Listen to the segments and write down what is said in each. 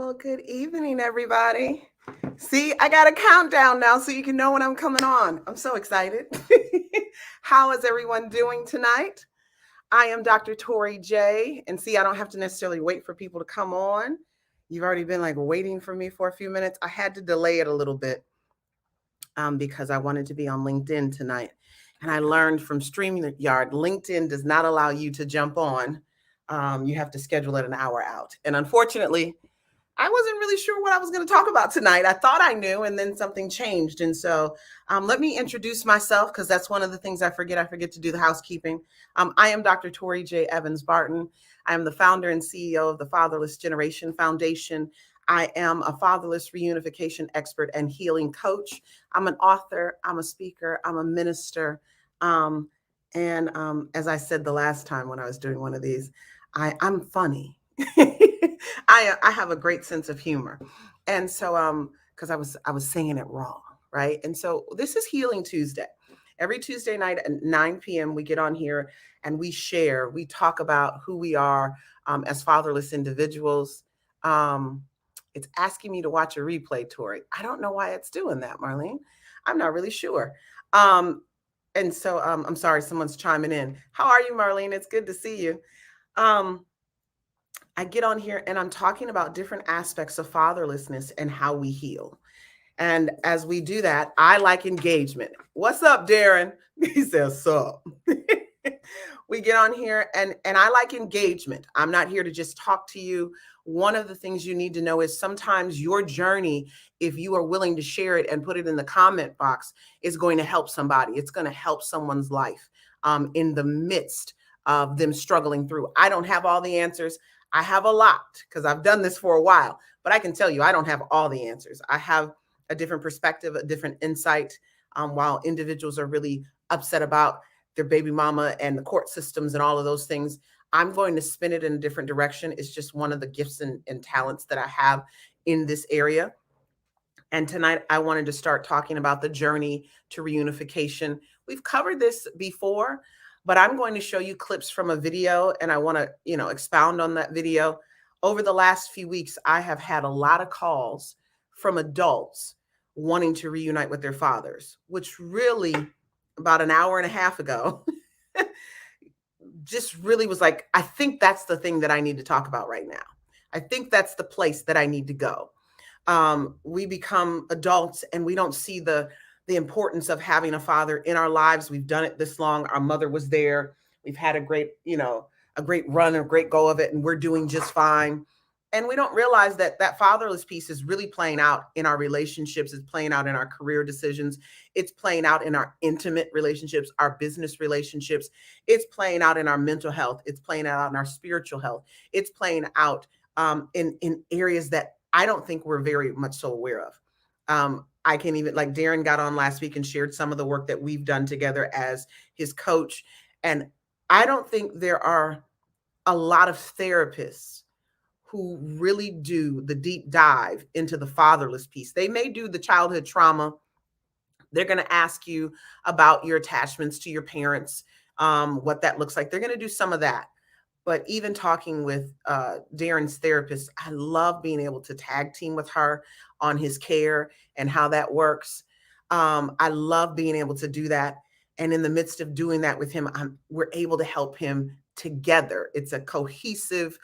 Well, good evening, everybody. See, I got a countdown now so you can know when I'm coming on. I'm so excited. How is everyone doing tonight? I am Dr. Torri J. And see, I don't have to necessarily wait for people to come on. You've already been like waiting for me for a few minutes. I had to delay it a little bit because I wanted to be on LinkedIn tonight. And I learned from StreamYard, LinkedIn does not allow you to jump on. You have to schedule it an hour out. And unfortunately, I wasn't really sure what I was going to talk about tonight. I thought I knew, and then something changed. And so let me introduce myself because that's one of the things I forget. I forget to do the housekeeping. I am Dr. Torri J. Evans Barton. I am the founder and CEO of the Fatherless Generation Foundation. I am a fatherless reunification expert and healing coach. I'm an author, I'm a speaker, I'm a minister. And as I said the last time when I was doing one of these, I'm funny. I have a great sense of humor. And so because I was saying it wrong, right? And so this is Healing Tuesday. Every Tuesday night at 9 p.m. we get on here and we talk about who we are as fatherless individuals. It's asking me to watch a replay, Tori. I don't know why it's doing that, Marlene. I'm not really sure. And so I'm sorry, someone's chiming in. How are you, Marlene? It's good to see you. I get on here and I'm talking about different aspects of fatherlessness and how we heal. And as we do that, I like engagement. What's up, Darren? He says, sup. We get on here and I like engagement. I'm not here to just talk to you. One of the things you need to know is sometimes your journey, if you are willing to share it and put it in the comment box, is going to help somebody. It's going to help someone's life in the midst of them struggling through. I don't have all the answers. I have a lot because I've done this for a while, but I can tell you I don't have all the answers. I have a different perspective, a different insight. While individuals are really upset about their baby mama and the court systems and all of those things, I'm going to spin it in a different direction. It's just one of the gifts and talents that I have in this area. And tonight I wanted to start talking about the journey to reunification. We've covered this before, but I'm going to show you clips from a video and I want to, expound on that video. Over the last few weeks, I have had a lot of calls from adults wanting to reunite with their fathers, which really about an hour and a half ago, just really was like, I think that's the thing that I need to talk about right now. I think that's the place that I need to go. We become adults and we don't see the importance of having a father in our lives. We've done it this long. Our mother was there. We've had a great run, a great go of it, and we're doing just fine. And we don't realize that that fatherless piece is really playing out in our relationships. It's playing out in our career decisions. It's playing out in our intimate relationships, our business relationships. It's playing out in our mental health. It's playing out in our spiritual health. It's playing out in areas that I don't think we're very much so aware of. I can even, like Darren got on last week and shared some of the work that we've done together as his coach. And I don't think there are a lot of therapists who really do the deep dive into the fatherless piece. They may do the childhood trauma. They're going to ask you about your attachments to your parents, what that looks like. They're going to do some of that. But even talking with Darren's therapist, I love being able to tag team with her on his care and how that works. I love being able to do that. And in the midst of doing that with him, we're able to help him together. It's a cohesive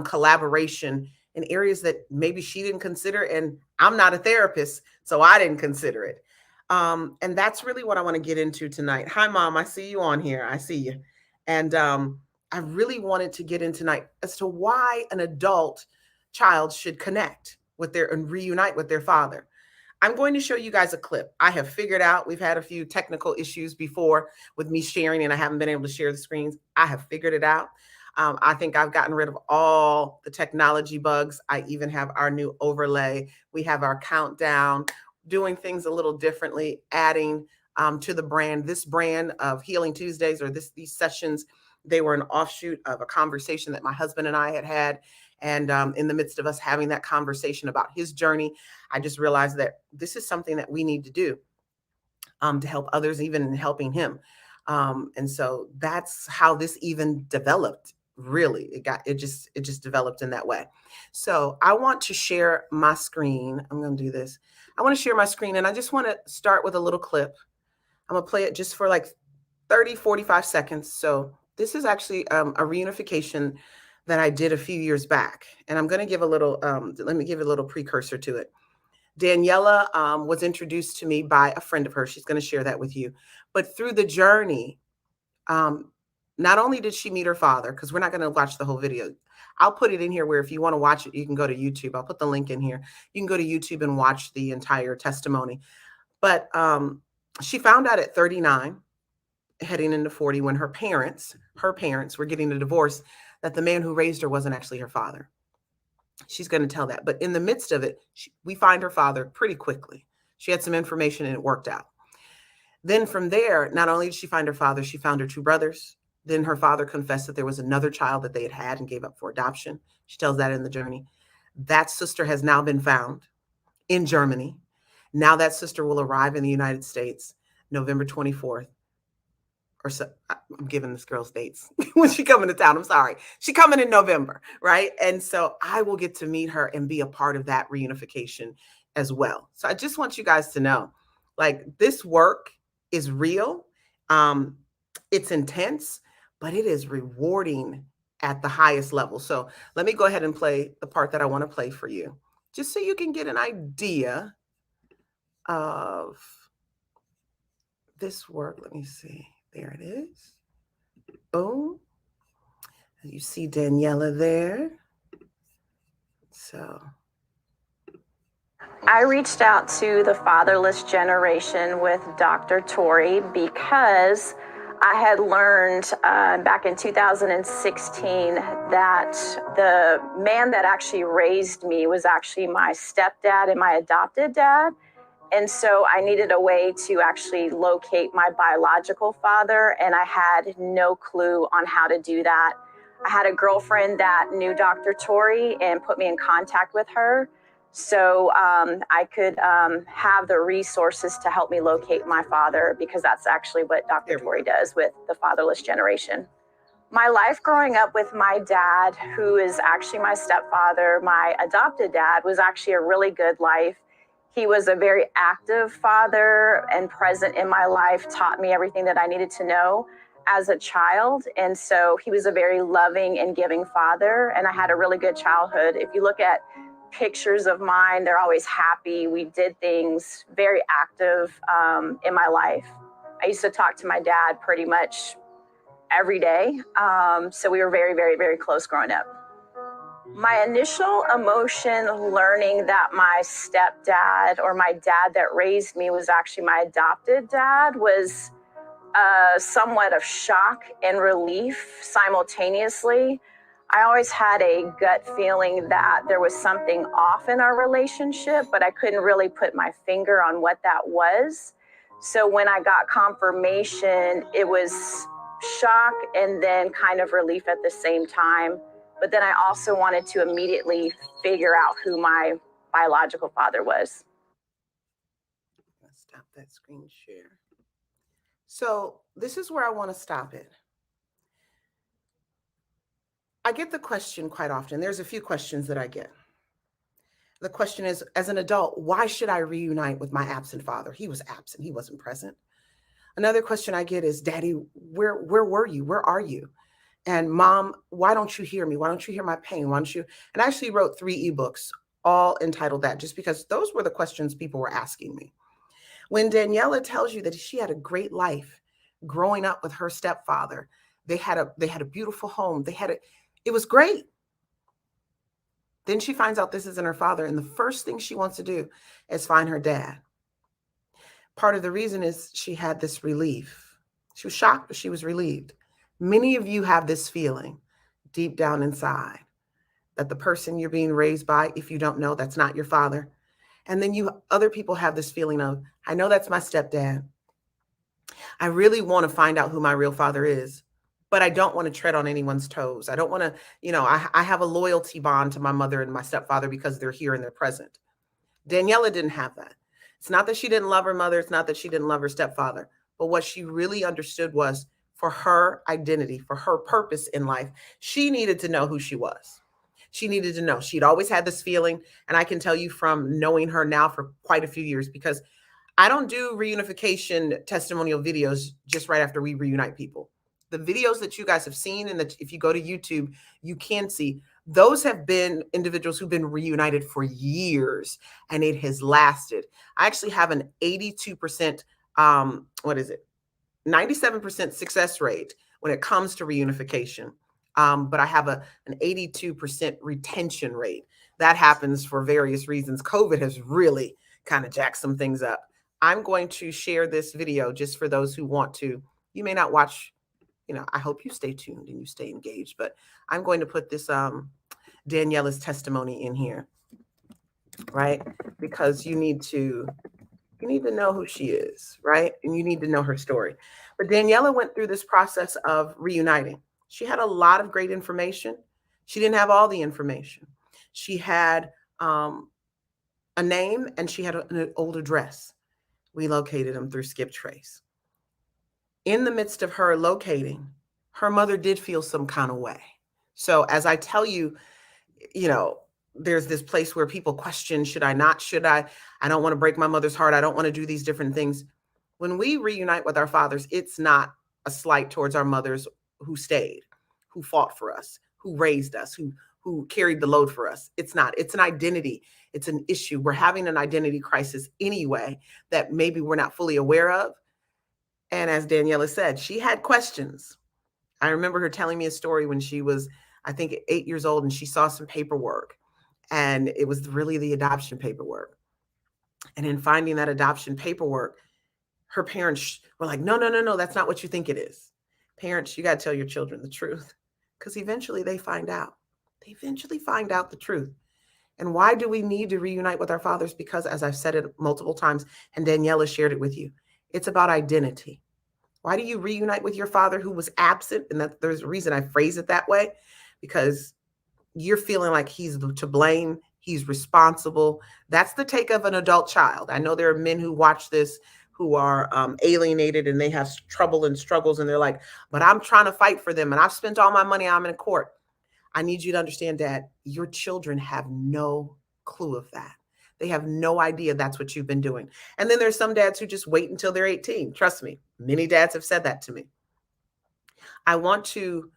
collaboration in areas that maybe she didn't consider. And I'm not a therapist, so I didn't consider it. And that's really what I want to get into tonight. Hi, Mom. I see you on here. I see you. And I really wanted to get in tonight as to why an adult child should connect with and reunite with their father. I'm going to show you guys a clip. I have figured out, we've had a few technical issues before with me sharing and I haven't been able to share the screens. I have figured it out. I think I've gotten rid of all the technology bugs. I even have our new overlay. We have our countdown, doing things a little differently, adding to the brand. This brand of Healing Tuesdays, or these sessions, they were an offshoot of a conversation that my husband and I had. And in the midst of us having that conversation about his journey, I just realized that this is something that we need to do to help others, even in helping him. And so that's how this even developed. Really, it just developed in that way. So I want to share my screen. I'm going to do this. I want to share my screen, and I just want to start with a little clip. I'm going to play it just for like 30, 45 seconds. So this is actually a reunification that I did a few years back. And I'm going to give a little, let me give a little precursor to it. Daniela was introduced to me by a friend of hers. She's going to share that with you. But through the journey, not only did she meet her father, because we're not going to watch the whole video. I'll put it in here where if you want to watch it, you can go to YouTube. I'll put the link in here. You can go to YouTube and watch the entire testimony. But she found out at 39, heading into 40, when her parents were getting a divorce, that the man who raised her wasn't actually her father. She's going to tell that. But in the midst of it, we find her father pretty quickly. She had some information and it worked out. Then from there, not only did she find her father, she found her two brothers. Then her father confessed that there was another child that they had and gave up for adoption. She tells that in the journey. That sister has now been found in Germany. Now that sister will arrive in the United States November 24th. Or so, I'm giving this girl's dates when she coming to town. I'm sorry. She coming in November, right? And so I will get to meet her and be a part of that reunification as well. So I just want you guys to know, like, this work is real. It's intense, but it is rewarding at the highest level. So let me go ahead and play the part that I want to play for you, just so you can get an idea of this work. Let me see. There it is. Boom. You see Daniela there. So I reached out to the fatherless generation with Dr. Torri because I had learned back in 2016 that the man that actually raised me was actually my stepdad and my adopted dad. And so I needed a way to actually locate my biological father, and I had no clue on how to do that. I had a girlfriend that knew Dr. Torri and put me in contact with her, so I could have the resources to help me locate my father, because that's actually what Dr. Torri does with the fatherless generation. My life growing up with my dad, who is actually my stepfather, my adopted dad, was actually a really good life. He was a very active father and present in my life, taught me everything that I needed to know as a child. And so he was a very loving and giving father. And I had a really good childhood. If you look at pictures of mine, they're always happy. We did things very active in my life. I used to talk to my dad pretty much every day. So we were very, very, very close growing up. My initial emotion learning that my stepdad, or my dad that raised me, was actually my adopted dad was somewhat of shock and relief simultaneously. I always had a gut feeling that there was something off in our relationship, but I couldn't really put my finger on what that was. So when I got confirmation, it was shock and then kind of relief at the same time. But then I also wanted to immediately figure out who my biological father was. Let's stop that screen share. So this is where I want to stop it. I get the question quite often. There's a few questions that I get. The question is, as an adult, why should I reunite with my absent father? He was absent. He wasn't present. Another question I get is, Daddy, where were you? Where are you? And Mom, why don't you hear me? Why don't you hear my pain? Why don't you? And I actually wrote 3 ebooks, all entitled that, just because those were the questions people were asking me. When Daniela tells you that she had a great life growing up with her stepfather, they had a beautiful home. It was great. Then she finds out this isn't her father, and the first thing she wants to do is find her dad. Part of the reason is she had this relief. She was shocked, but she was relieved. Many of you have this feeling deep down inside that the person you're being raised by, if you don't know, that's not your father. And then other people have this feeling of, I know that's my stepdad. I really want to find out who my real father is, but I don't want to tread on anyone's toes. I don't want to, I have a loyalty bond to my mother and my stepfather because they're here and they're present. Daniela didn't have that. It's not that she didn't love her mother. It's not that she didn't love her stepfather. But what she really understood was, for her identity, for her purpose in life, she needed to know who she was. She needed to know. She'd always had this feeling. And I can tell you from knowing her now for quite a few years, because I don't do reunification testimonial videos just right after we reunite people. The videos that you guys have seen, and that if you go to YouTube, you can see, those have been individuals who've been reunited for years, and it has lasted. I actually have an 82%, 97% success rate when it comes to reunification. But I have an 82% retention rate. That happens for various reasons. COVID has really kind of jacked some things up. I'm going to share this video just for those who want to. You may not watch, I hope you stay tuned and you stay engaged, but I'm going to put this Daniela's testimony in here, right? Because you need to know who she is, right? And you need to know her story. But Daniela went through this process of reuniting. She had a lot of great information. She didn't have all the information. She had a name, and she had an old address. We located them through Skip Trace. In the midst of her locating, her mother did feel some kind of way. So as I tell you, there's this place where people question, should I not? Should I? I don't want to break my mother's heart. I don't want to do these different things. When we reunite with our fathers, it's not a slight towards our mothers who stayed, who fought for us, who raised us, who carried the load for us. It's not. It's an identity. It's an issue. We're having an identity crisis anyway that maybe we're not fully aware of. And as Daniela said, she had questions. I remember her telling me a story when she was, I think, 8 years old, and she saw some paperwork, and it was really the adoption paperwork. And in finding that adoption paperwork, her parents were like, no, that's not what you think it is. Parents, you got to tell your children the truth, because eventually they find out. They eventually find out the truth. And why do we need to reunite with our fathers? Because, as I've said it multiple times, and Daniela shared it with you, it's about identity. Why do you reunite with your father who was absent? And that there's a reason I phrase it that way, because you're feeling like he's to blame. He's responsible. That's the take of an adult child. I know there are men who watch this who are alienated, and they have trouble and struggles, and they're like, but I'm trying to fight for them, and I've spent all my money. I'm in court. I need you to understand, Dad, your children have no clue of that. They have no idea that's what you've been doing. And then there's some dads who just wait until they're 18. Trust me, many dads have said that to me. I'm going to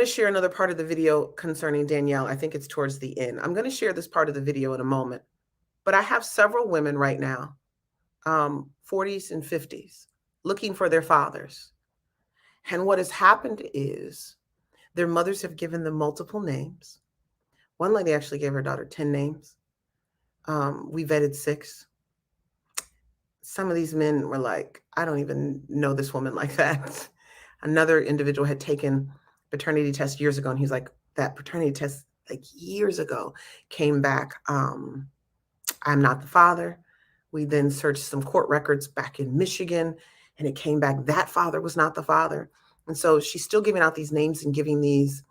share another part of the video concerning Danielle. I think it's towards the end. I'm going to share this part of the video in a moment. But I have several women right now, 40s and 50s, looking for their fathers. And what has happened is their mothers have given them multiple names. One lady actually gave her daughter 10 names. We vetted 6. Some of these men were like, I don't even know this woman like that. Another individual had taken paternity test years ago, and he's like, that paternity test like years ago came back, I'm not the father. We then searched some court records back in Michigan, and it came back that father was not the father. And so she's still giving out these names and giving these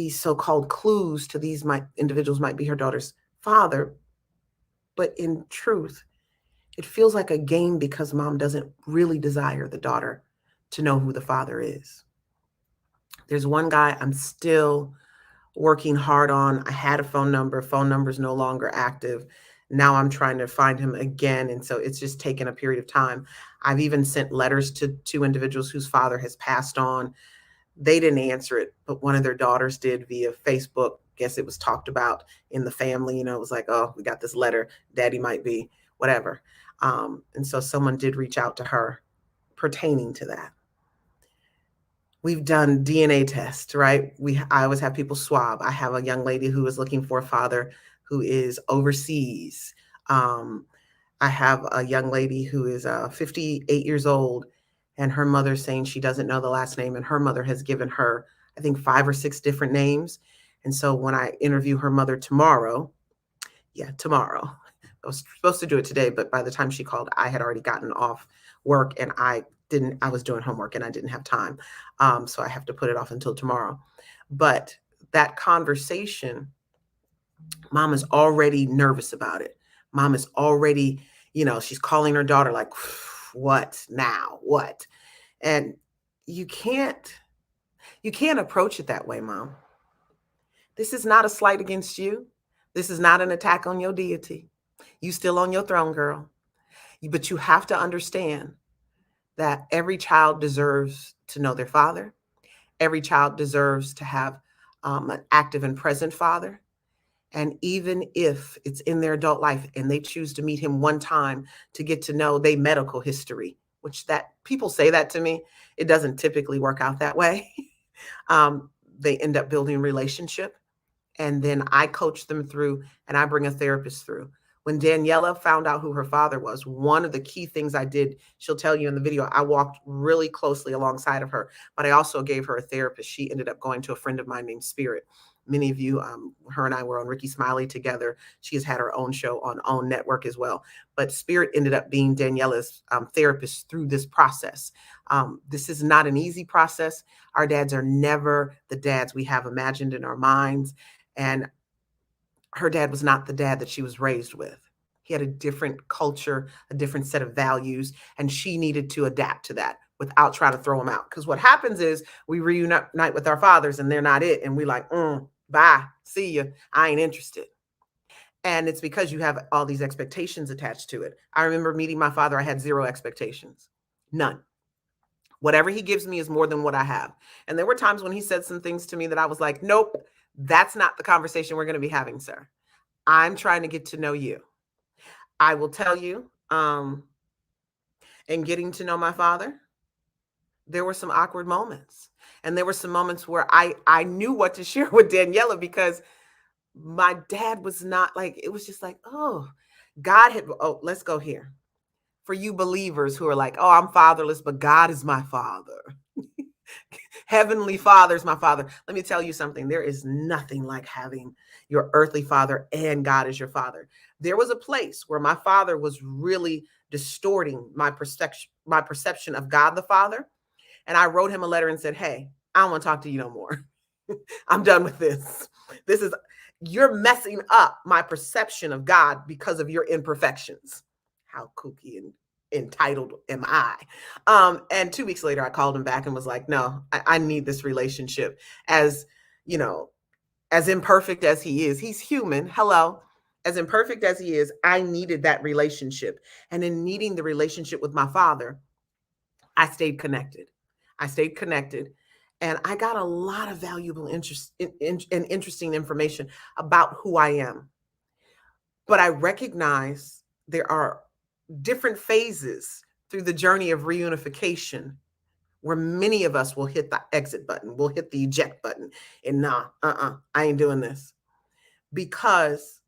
so-called clues to these individuals might be her daughter's father. But in truth, it feels like a game, because mom doesn't really desire the daughter to know who the father is. There's one guy I'm still working hard on. I had a phone number. Phone number is no longer active. Now I'm trying to find him again. And so it's just taken a period of time. I've even sent letters to 2 individuals whose father has passed on. They didn't answer it, but one of their daughters did via Facebook. Guess it was talked about in the family. It was like, oh, we got this letter. Daddy might be whatever. And so someone did reach out to her pertaining to that. We've done DNA tests, right? I always have people swab. I have a young lady who is looking for a father who is overseas. I have a young lady who is 58 years old, and her mother's saying she doesn't know the last name, and her mother has given her, I think, 5 or 6 different names. And so when I interview her mother tomorrow, I was supposed to do it today, but by the time she called, I had already gotten off work, and I was doing homework, and I didn't have time. So I have to put it off until tomorrow. But that conversation, mom is already nervous about it. Mom is already, she's calling her daughter like, what now? What? And you can't approach it that way, Mom. This is not a slight against you. This is not an attack on your deity. You still on your throne, girl. But you have to understand that every child deserves to know their father. Every child deserves to have an active and present father. And even if it's in their adult life and they choose to meet him one time to get to know their medical history, which that people say that to me, it doesn't typically work out that way. They end up building relationship. And then I coach them through and I bring a therapist through. When Daniela found out who her father was, one of the key things I did, she'll tell you in the video, I walked really closely alongside of her, but I also gave her a therapist. She ended up going to a friend of mine named Spirit. Many of you, her and I were on Ricky Smiley together. She has had her own show on OWN Network as well. But Spirit ended up being Daniela's therapist through this process. This is not an easy process. Our dads are never the dads we have imagined in our minds. And her dad was not the dad that she was raised with. He had a different culture, a different set of values, and she needed to adapt to that without trying to throw them out. Because what happens is we reunite with our fathers and they're not it. And we like, bye, see you. I ain't interested. And it's because you have all these expectations attached to it. I remember meeting my father. I had zero expectations, none. Whatever he gives me is more than what I have. And there were times when he said some things to me that I was like, nope, that's not the conversation we're going to be having, sir. I'm trying to get to know you. I will tell you, in getting to know my father, there were some awkward moments. And there were some moments where I knew what to share with Daniela because my dad was not like, it was just like, oh, God had, oh, let's go here. For you believers who are like, oh, I'm fatherless, but God is my father. Heavenly Father is my father. Let me tell you something. There is nothing like having your earthly father and God as your father. There was a place where my father was really distorting my perception of God the Father. And I wrote him a letter and said, hey, I don't want to talk to you no more. I'm done with this. You're messing up my perception of God because of your imperfections. How kooky and entitled am I? And 2 weeks later, I called him back and was like, no, I need this relationship. As, you know, as imperfect as he is, he's human. Hello. As imperfect as he is, I needed that relationship. And in needing the relationship with my father, I stayed connected. And I got a lot of valuable and interesting information about who I am. But I recognize there are different phases through the journey of reunification where many of us will hit the exit button, we'll hit the eject button, and I ain't doing this. Because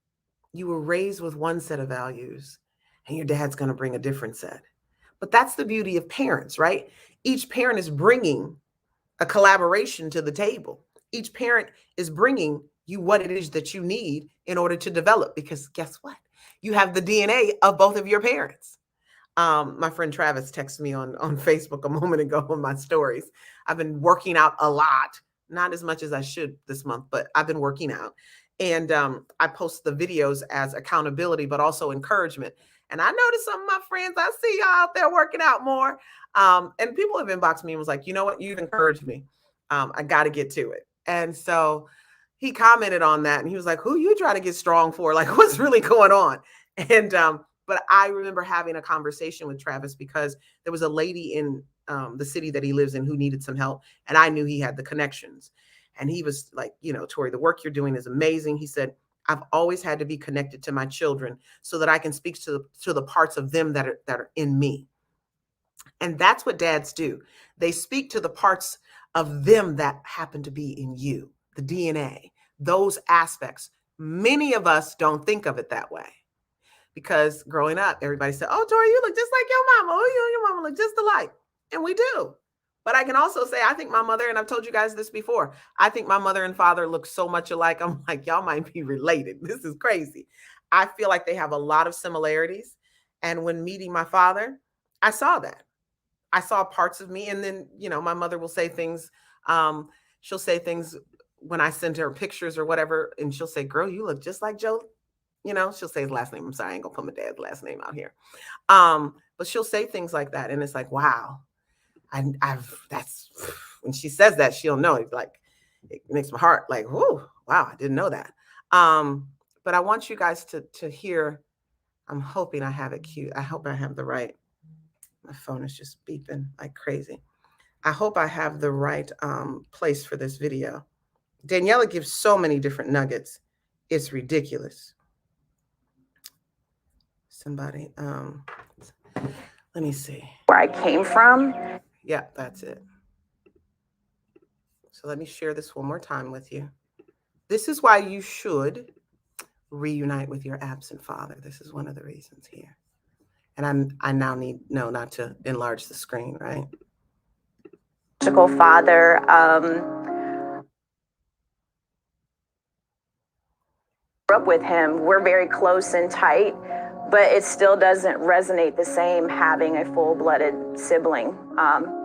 you were raised with one set of values and your dad's going to bring a different set. But that's the beauty of parents, right? Each parent is bringing a collaboration to the table. Each parent is bringing you what it is that you need in order to develop, because guess what? You have the DNA of both of your parents. My friend Travis texted me on Facebook a moment ago on my stories. I've been working out a lot, not as much as I should this month, but I've been working out. And I post the videos as accountability, but also encouragement. And I noticed some of my friends, I see y'all out there working out more. And people have inboxed me and was like, you know what? You've encouraged me. I got to get to it. And so he commented on that and he was like, who you trying to get strong for? Like, what's really going on? And, but I remember having a conversation with Travis because there was a lady in the city that he lives in who needed some help. And I knew he had the connections. And he was like, you know, Torri, the work you're doing is amazing. He said, I've always had to be connected to my children so that I can speak to the parts of them that are in me. And that's what dads do. They speak to the parts of them that happen to be in you, the DNA, those aspects. Many of us don't think of it that way because growing up, everybody said, oh, Torri, you look just like your mama. Oh, you and your mama look just alike. And we do. But I can also say, I think my mother, and I've told you guys this before, I think my mother and father look so much alike. I'm like, y'all might be related. This is crazy. I feel like they have a lot of similarities. And when meeting my father, I saw that. I saw parts of me. And then, you know, my mother will say things. She'll say things when I send her pictures or whatever. And she'll say, girl, you look just like Joe. You know, she'll say his last name. I'm sorry, I ain't gonna put my dad's last name out here. But she'll say things like that. And it's like, wow. That's when she says that, she'll know. It's like, it makes my heart like, whoo, wow, I didn't know that. But I want you guys to hear. I'm hoping I have it cute. I hope I have the right. My phone is just beeping like crazy. I hope I have the right place for this video. Daniela gives so many different nuggets. It's ridiculous. Somebody, let me see. Where I came from. Yeah, that's it. So let me share this one more time with you. This is why you should reunite with your absent father. This is one of the reasons here. And I now need not to enlarge the screen, right? Father. Grew up with him. We're very close and tight, but it still doesn't resonate the same having a full-blooded sibling.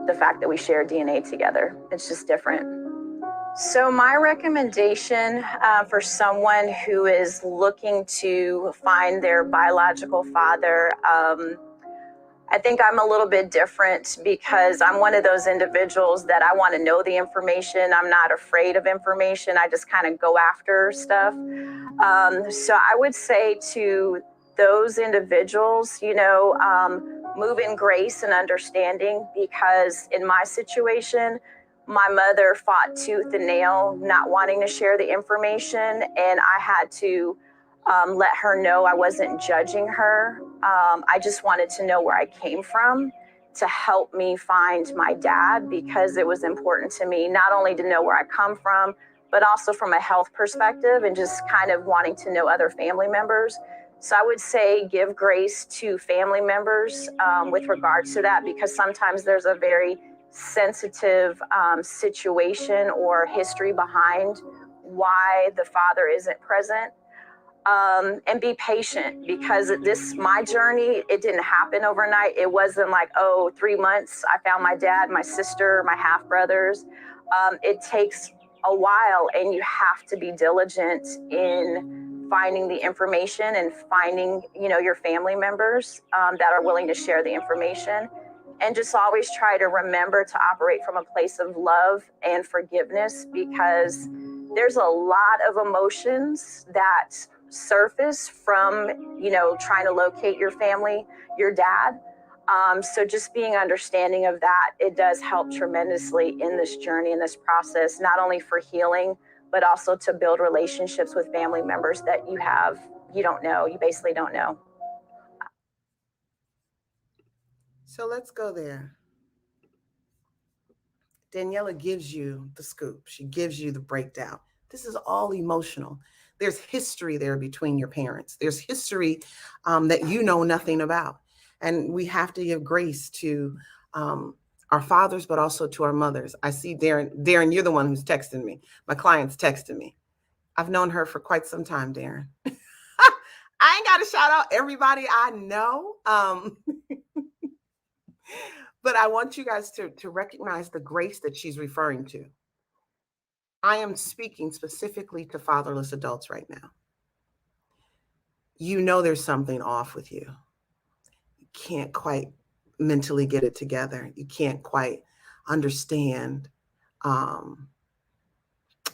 The fact that we share DNA together, it's just different. So my recommendation for someone who is looking to find their biological father, I think I'm a little bit different because I'm one of those individuals that I want to know the information. I'm not afraid of information. I just kind of go after stuff. So I would say to those individuals, move in grace and understanding, because in my situation, my mother fought tooth and nail, not wanting to share the information, and I had to let her know I wasn't judging her. I just wanted to know where I came from to help me find my dad, because it was important to me not only to know where I come from, but also from a health perspective and just kind of wanting to know other family members. So I would say give grace to family members with regards to that, because sometimes there's a very sensitive situation or history behind why the father isn't present. And be patient, because my journey, it didn't happen overnight. It wasn't like, 3 months, I found my dad, my sister, my half brothers. It takes a while, and you have to be diligent in finding the information and finding, your family members that are willing to share the information. And just always try to remember to operate from a place of love and forgiveness, because there's a lot of emotions that surface from, trying to locate your family, your dad. So just being understanding of that, it does help tremendously in this journey, in this process, not only for healing, but also to build relationships with family members that you basically don't know. So let's go there. Daniela gives you the scoop. She gives you the breakdown. This is all emotional. There's history there between your parents. There's history that you know nothing about. And we have to give grace to our fathers, but also to our mothers. I see Darren. Darren, you're the one who's texting me. My client's texting me. I've known her for quite some time, Darren. I ain't got to shout out everybody I know. But I want you guys to recognize the grace that she's referring to. I am speaking specifically to fatherless adults right now. You know there's something off with you. You can't quite mentally get it together. You can't quite understand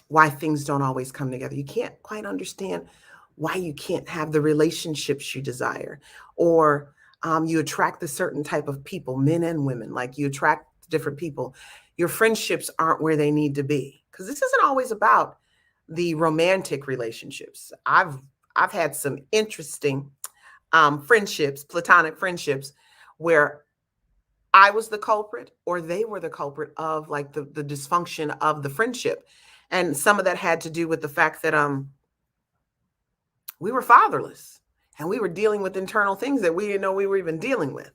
why things don't always come together. You can't quite understand why you can't have the relationships you desire, or you attract a certain type of people, men and women, like you attract different people. Your friendships aren't where they need to be, because this isn't always about the romantic relationships. I've had some interesting friendships, platonic friendships, where I was the culprit or they were the culprit of like the dysfunction of the friendship. And some of that had to do with the fact that we were fatherless and we were dealing with internal things that we didn't know we were even dealing with.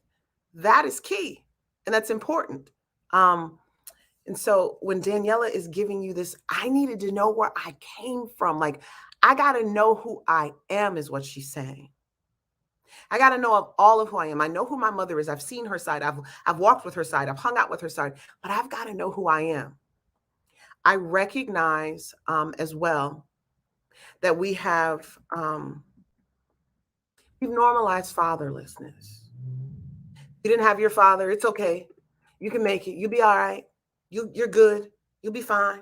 That is key, and that's important. And so when Daniela is giving you this, I needed to know where I came from. Like, I got to know who I am is what she's saying. I got to know of all of who I am. I know who my mother is. I've seen her side. I've walked with her side. I've hung out with her side, but I've got to know who I am. I recognize as well that we've normalized fatherlessness. You didn't have your father, it's okay. You can make it. You'll be all right. You're good. You'll be fine.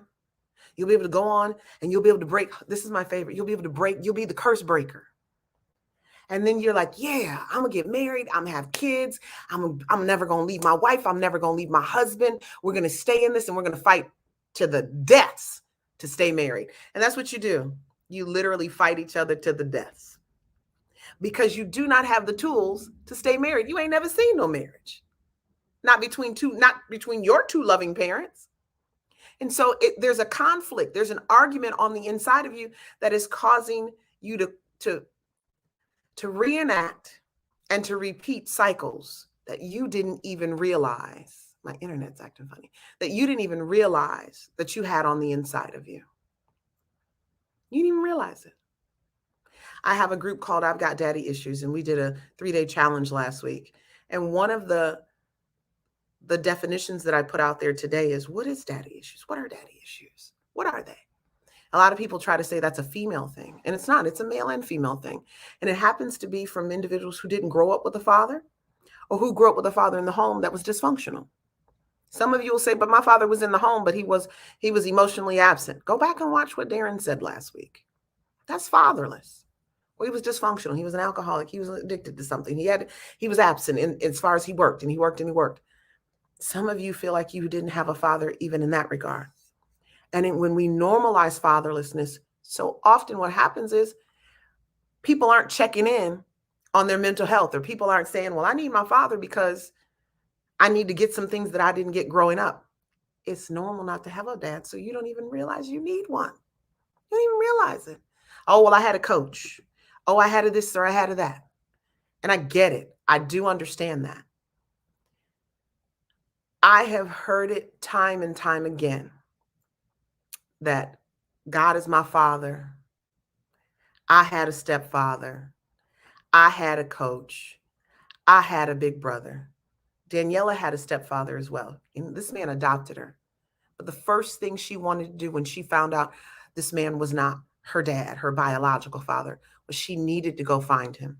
You'll be able to go on and you'll be able to break. This is my favorite. You'll be able to break. You'll be the curse breaker. And then you're like, yeah, I'm going to get married. I'm going to have kids. I'm never going to leave my wife. I'm never going to leave my husband. We're going to stay in this and we're going to fight to the deaths to stay married. And that's what you do. You literally fight each other to the deaths because you do not have the tools to stay married. You ain't never seen no marriage. Not between your two loving parents. And so there's a conflict. There's an argument on the inside of you that is causing you to reenact and to repeat cycles that you didn't even realize. My internet's acting funny. That you didn't even realize that you had on the inside of you. You didn't even realize it. I have a group called I've Got Daddy Issues, and we did a 3-day challenge last week. And one of the definitions that I put out there today is, what is daddy issues? What are daddy issues? What are they? A lot of people try to say that's a female thing, and it's not. It's a male and female thing. And it happens to be from individuals who didn't grow up with a father or who grew up with a father in the home that was dysfunctional. Some of you will say, but my father was in the home, but he was emotionally absent. Go back and watch what Darren said last week. That's fatherless. Well, he was dysfunctional. He was an alcoholic. He was addicted to something. He was absent as far as he worked, and he worked and he worked. Some of you feel like you didn't have a father even in that regard. And when we normalize fatherlessness, so often what happens is people aren't checking in on their mental health, or people aren't saying, well, I need my father because I need to get some things that I didn't get growing up. It's normal not to have a dad, so you don't even realize you need one. You don't even realize it. Oh, well, I had a coach. Oh, I had a this or I had a that. And I get it. I do understand that. I have heard it time and time again that God is my father. I had a stepfather. I had a coach. I had a big brother. Daniela had a stepfather as well. And this man adopted her. But the first thing she wanted to do when she found out this man was not her dad, her biological father, was she needed to go find him.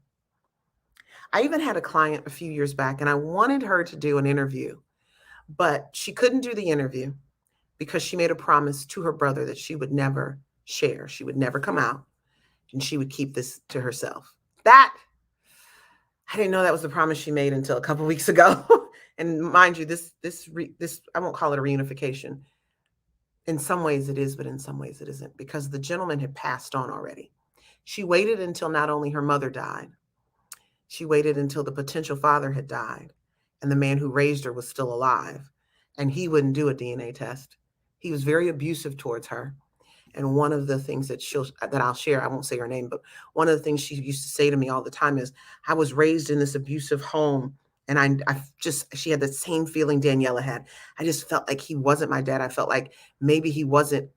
I even had a client a few years back, and I wanted her to do an interview, but she couldn't do the interview because she made a promise to her brother that she would never share. She would never come out, and she would keep this to herself. I didn't know that was the promise she made until a couple of weeks ago. And mind you, this I won't call it a reunification. In some ways it is, but in some ways it isn't, because the gentleman had passed on already. She waited until not only her mother died, she waited until the potential father had died, and the man who raised her was still alive, and he wouldn't do a DNA test. He was very abusive towards her. And one of the things that I'll share, I won't say her name, but one of the things she used to say to me all the time is, I was raised in this abusive home, and she had the same feeling Daniela had. I just felt like he wasn't my dad. I felt like maybe he wasn't,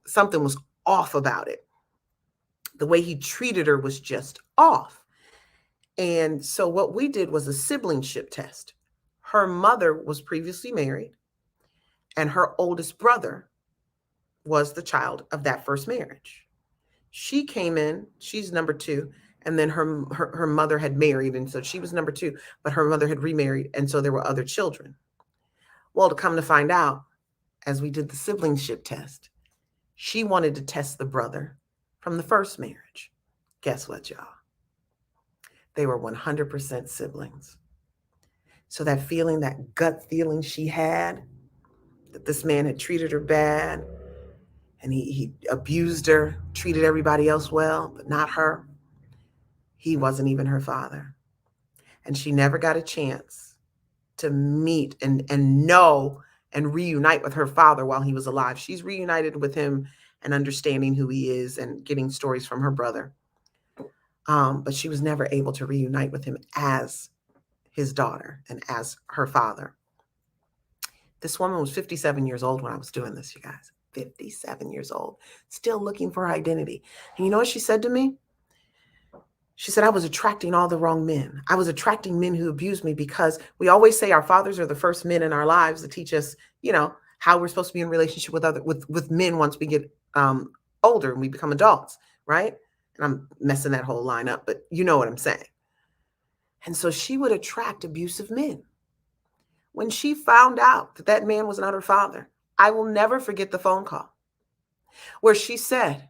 something was off about it. The way he treated her was just off. And so what we did was a siblingship test. Her mother was previously married, and her oldest brother was the child of that first marriage. She came in, she's number 2, and then her mother had married, and so she was number 2, but her mother had remarried, and so there were other children. Well, to come to find out, as we did the siblingship test, she wanted to test the brother from the first marriage. Guess what, y'all? They were 100% siblings. So that feeling, that gut feeling she had, that this man had treated her bad, and he abused her, treated everybody else well, but not her. He wasn't even her father. And she never got a chance to meet and know and reunite with her father while he was alive. She's reunited with him and understanding who he is and getting stories from her brother. But she was never able to reunite with him as his daughter and as her father. This woman was 57 years old when I was doing this, you guys. 57 years old, still looking for her identity. And you know what she said to me? She said, I was attracting all the wrong men. I was attracting men who abused me, because we always say our fathers are the first men in our lives to teach us, how we're supposed to be in relationship with men once we get older and we become adults, right? And I'm messing that whole line up, but you know what I'm saying. And so she would attract abusive men. When she found out that that man was not her father, I will never forget the phone call where she said,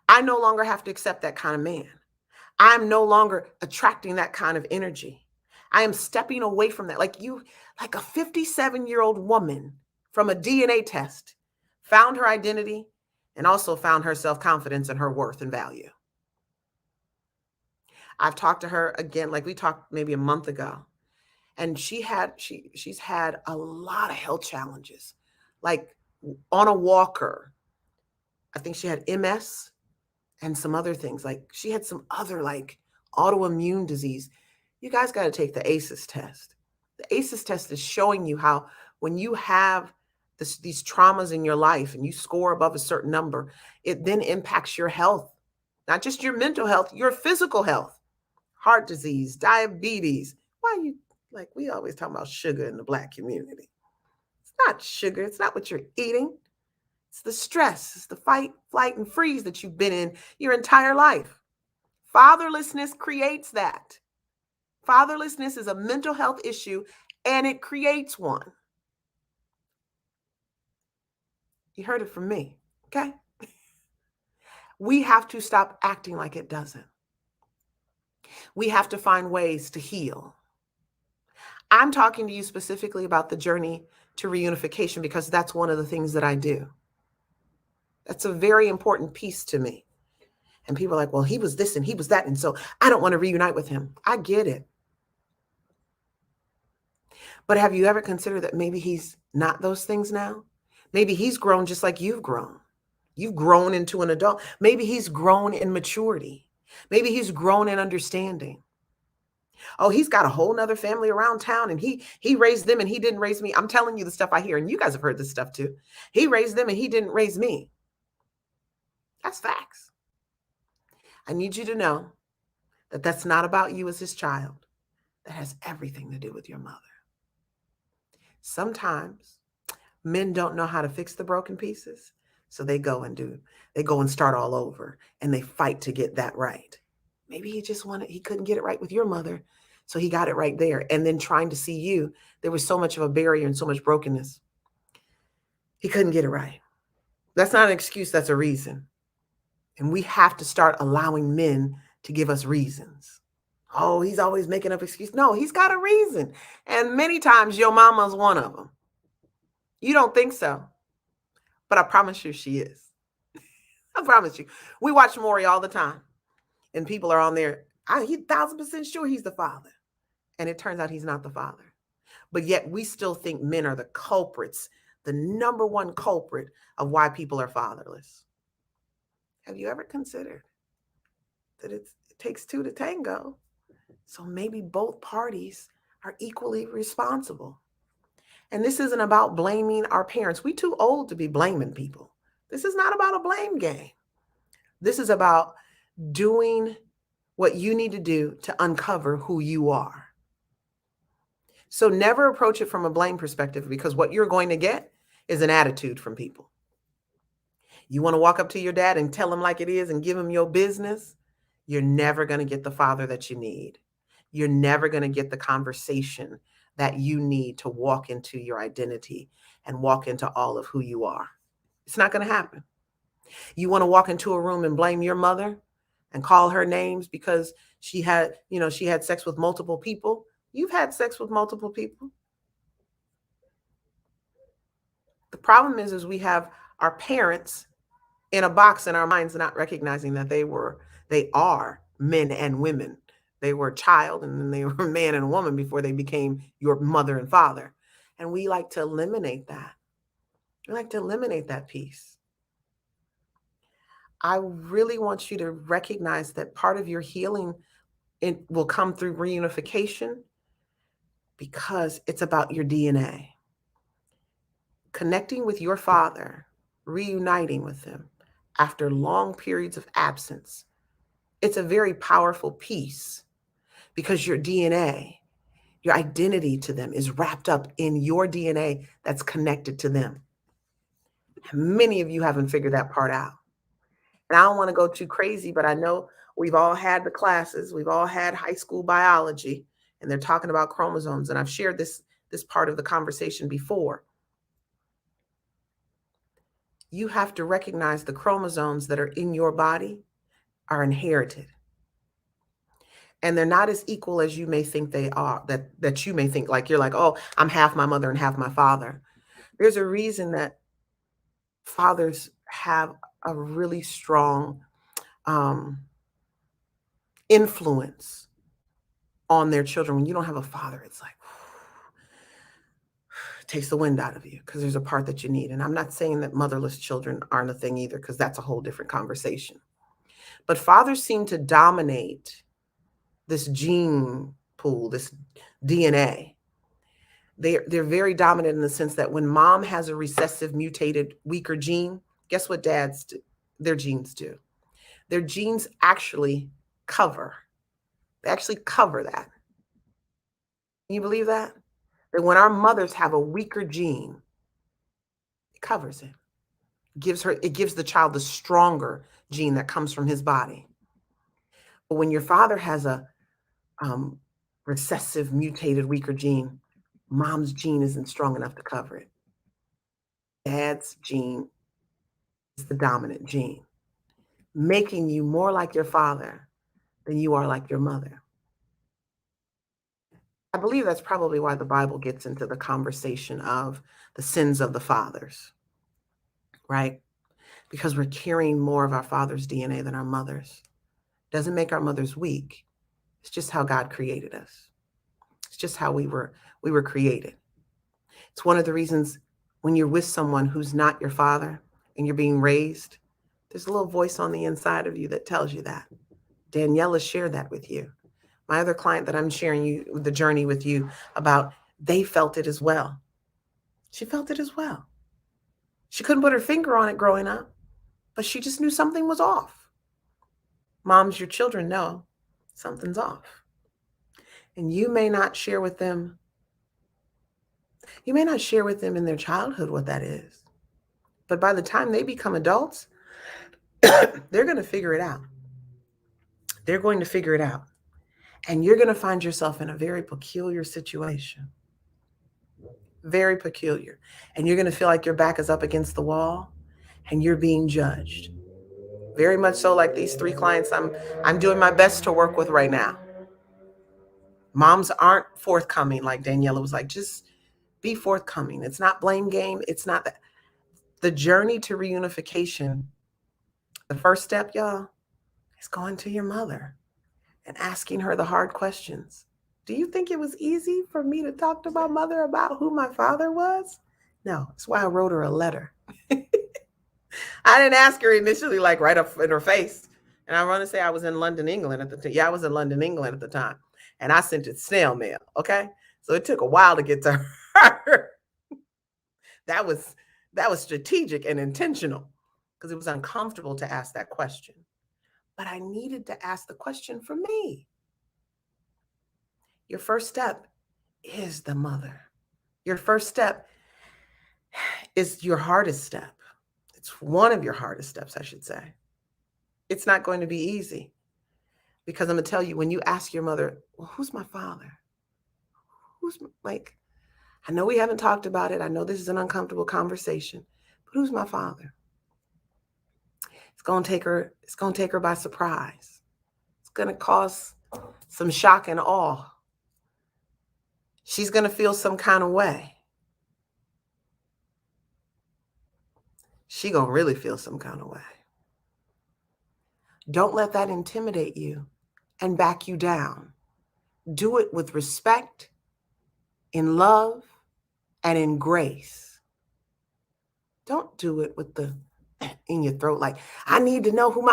I no longer have to accept that kind of man. I'm no longer attracting that kind of energy. I am stepping away from that. Like a 57-year-old woman from a DNA test found her identity and also found her self-confidence and her worth and value. I've talked to her again, like we talked maybe a month ago, and she's had a lot of health challenges, like on a walker. I think she had MS and some other things. Like she had some other like autoimmune disease. You guys got to take the ACEs test. The ACEs test is showing you how when you have these traumas in your life and you score above a certain number, it then impacts your health, not just your mental health, your physical health, heart disease, diabetes. Why you like we always talk about sugar in the Black community? It's not sugar. It's not what you're eating. It's the stress. It's the fight, flight, and freeze that you've been in your entire life. Fatherlessness creates that. Fatherlessness is a mental health issue, and it creates one. You heard it from me, okay? We have to stop acting like it doesn't. We have to find ways to heal. I'm talking to you specifically about the journey to reunification because that's one of the things that I do. That's a very important piece to me. And people are like, well, he was this and he was that. And so I don't want to reunite with him. I get it. But have you ever considered that maybe he's not those things now? Maybe he's grown just like you've grown. You've grown into an adult. Maybe he's grown in maturity. Maybe he's grown in understanding. Oh, he's got a whole nother family around town and he raised them and he didn't raise me. I'm telling you the stuff I hear, and you guys have heard this stuff too. He raised them and he didn't raise me. That's facts. I need you to know that that's not about you as his child. That has everything to do with your mother. Sometimes men don't know how to fix the broken pieces. So they go and start all over and they fight to get that right. Maybe he couldn't get it right with your mother. So he got it right there. And then trying to see you, there was so much of a barrier and so much brokenness. He couldn't get it right. That's not an excuse. That's a reason. And we have to start allowing men to give us reasons. Oh, he's always making up excuses. No, he's got a reason. And many times your mama's one of them. You don't think so, but I promise you she is. I promise you. We watch Maury all the time and people are on there. He's 1,000% sure he's the father. And it turns out he's not the father. But yet we still think men are the culprits, the number one culprit of why people are fatherless. Have you ever considered that it takes two to tango? So maybe both parties are equally responsible. And this isn't about blaming our parents. We're too old to be blaming people. This is not about a blame game. This is about doing what you need to do to uncover who you are. So never approach it from a blame perspective, because what you're going to get is an attitude from people. You want to walk up to your dad and tell him like it is and give him your business, you're never going to get the father that you need. You're never going to get the conversation that you need to walk into your identity and walk into all of who you are. It's not going to happen. You want to walk into a room and blame your mother and call her names because she had sex with multiple people. You've had sex with multiple people. The problem is we have our parents in a box in our minds, not recognizing that they are men and women. They were a child and then they were a man and a woman before they became your mother and father. And we like to eliminate that. We like to eliminate that piece. I really want you to recognize that part of your healing will come through reunification, because it's about your DNA. Connecting with your father, reuniting with him after long periods of absence. It's a very powerful piece because your DNA, your identity to them is wrapped up in your DNA that's connected to them. Many of you haven't figured that part out. And I don't want to go too crazy, but I know we've all had the classes. We've all had high school biology, and they're talking about chromosomes. And I've shared this this part of the conversation before. You have to recognize the chromosomes that are in your body are inherited. And they're not as equal as you may think they are, that you may think, like, you're like, oh, I'm half my mother and half my father. There's a reason that fathers have a really strong influence on their children. When you don't have a father, it's like, it takes the wind out of you, because there's a part that you need. And I'm not saying that motherless children aren't a thing either, because that's a whole different conversation. But fathers seem to dominate this gene pool, this DNA. They're very dominant in the sense that when mom has a recessive, mutated, weaker gene, guess what dads do? Their genes do. Their genes actually cover. They actually cover that. Can you believe that? That when our mothers have a weaker gene, it covers it. It gives the child the stronger gene that comes from his body. But when your father has a recessive, mutated, weaker gene, mom's gene isn't strong enough to cover it. Dad's gene is the dominant gene, making you more like your father than you are like your mother. I believe that's probably why the Bible gets into the conversation of the sins of the fathers, right? Because we're carrying more of our father's DNA than our mother's. Doesn't make our mothers weak. It's just how God created us. It's just how we were created. It's one of the reasons when you're with someone who's not your father and you're being raised, there's a little voice on the inside of you that tells you that. Daniela shared that with you. My other client that I'm sharing the journey with you about, they felt it as well. She felt it as well. She couldn't put her finger on it growing up, but she just knew something was off. Moms, your children know something's off. And you may not share with them in their childhood what that is. But by the time they become adults, they're going to figure it out. They're going to figure it out. And you're going to find yourself in a very peculiar situation. Very peculiar. And you're going to feel like your back is up against the wall and you're being judged. Very much so like these 3 clients I'm doing my best to work with right now. Moms aren't forthcoming, like Daniela was like, just be forthcoming. It's not blame game. It's not that. The journey to reunification, the first step, y'all, is going to your mother and asking her the hard questions. Do you think it was easy for me to talk to my mother about who my father was? No, that's why I wrote her a letter. I didn't ask her initially, like right up in her face. And I want to say I was in London, England at the time. Yeah, I was in London, England at the time. And I sent it snail mail. Okay. So it took a while to get to her. That was strategic and intentional because it was uncomfortable to ask that question. But I needed to ask the question for me. Your first step is the mother. Your first step is your hardest step. It's one of your hardest steps, I should say. It's not going to be easy because I'm going to tell you, when you ask your mother, well, who's my father? I know we haven't talked about it. I know this is an uncomfortable conversation, but who's my father? It's going to take her by surprise. It's going to cause some shock and awe. She's going to feel some kind of way. She going to really feel some kind of way. Don't let that intimidate you and back you down. Do it with respect, in love, and in grace. Don't do it with the in your throat like, I need to know who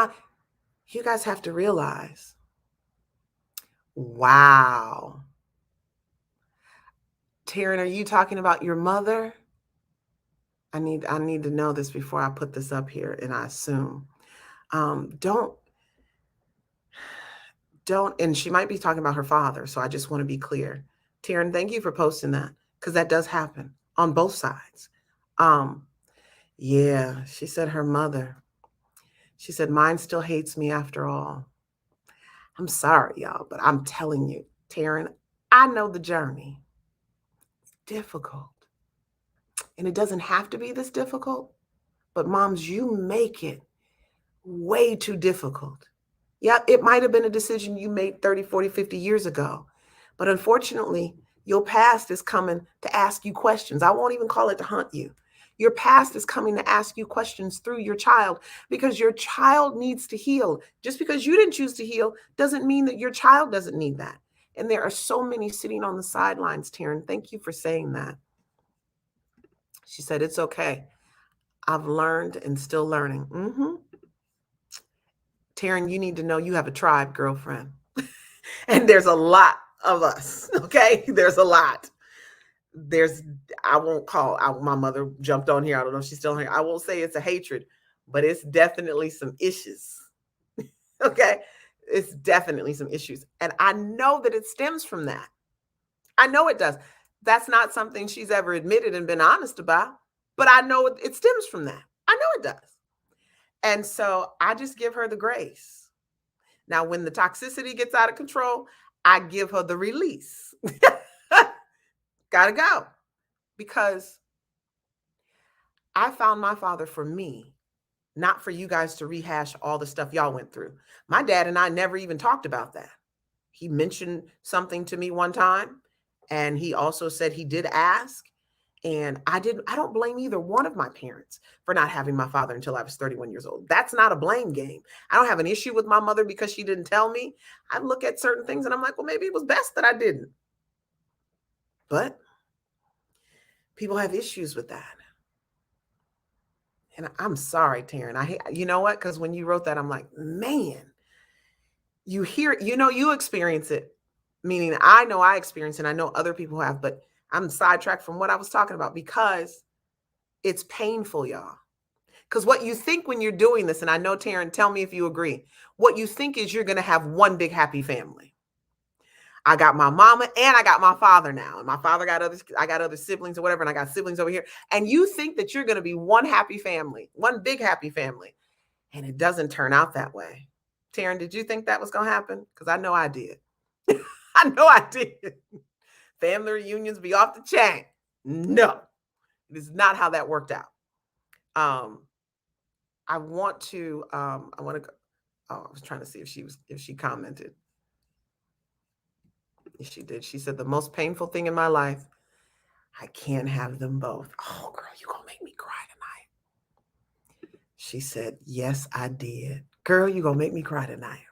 you guys have to realize. Wow. Taryn, are you talking about your mother? I need to know this before I put this up here, and I assume. Don't, and she might be talking about her father, so I just want to be clear. Taryn, thank you for posting that, because that does happen on both sides. Yeah, she said her mother. She said, mine still hates me after all. I'm sorry, y'all, but I'm telling you, Taryn, I know the journey. difficult. And it doesn't have to be this difficult, but moms, you make it way too difficult. Yeah, it might have been a decision you made 30, 40, 50 years ago. But unfortunately, your past is coming to ask you questions. I won't even call it to hunt you. Your past is coming to ask you questions through your child because your child needs to heal. Just because you didn't choose to heal doesn't mean that your child doesn't need that. And there are so many sitting on the sidelines, Taryn. Thank you for saying that. She said, it's okay. I've learned and still learning. Taryn, you need to know you have a tribe, girlfriend. And there's a lot of us, okay? There's a lot. I won't call out, my mother jumped on here. I don't know if she's still here. I won't say it's a hatred, but it's definitely some issues, okay? It's definitely some issues. And I know that it stems from that. I know it does. That's not something she's ever admitted and been honest about, but I know it stems from that. I know it does. And so I just give her the grace. Now, when the toxicity gets out of control, I give her the release. Gotta go. Because I found my father for me, not for you guys to rehash all the stuff y'all went through. My dad and I never even talked about that. He mentioned something to me one time, and he also said he did ask. And I don't blame either one of my parents for not having my father until I was 31 years old. That's not a blame game. I don't have an issue with my mother because she didn't tell me. I look at certain things and I'm like, well, maybe it was best that I didn't. But people have issues with that. And I'm sorry, Taryn. You know what? Because when you wrote that, I'm like, man, you hear, you experience it. Meaning I know I experience it. And I know other people have, but I'm sidetracked from what I was talking about because it's painful, y'all. Because what you think when you're doing this, and I know, Taryn, tell me if you agree, what you think is you're going to have one big happy family. I got my mama and I got my father now. And my father I got other siblings or whatever, and I got siblings over here. And you think that you're going to be one happy family, one big happy family. And it doesn't turn out that way. Taryn, did you think that was going to happen? Because I know I did. I know I did. Family reunions be off the chain. No, it is not how that worked out. I want to go. Oh, I was trying to see if she commented. Yes, she did. She said, the most painful thing in my life, I can't have them both. Oh, girl, you gonna make me cry tonight. She said, yes, I did. Girl, you gonna make me cry tonight.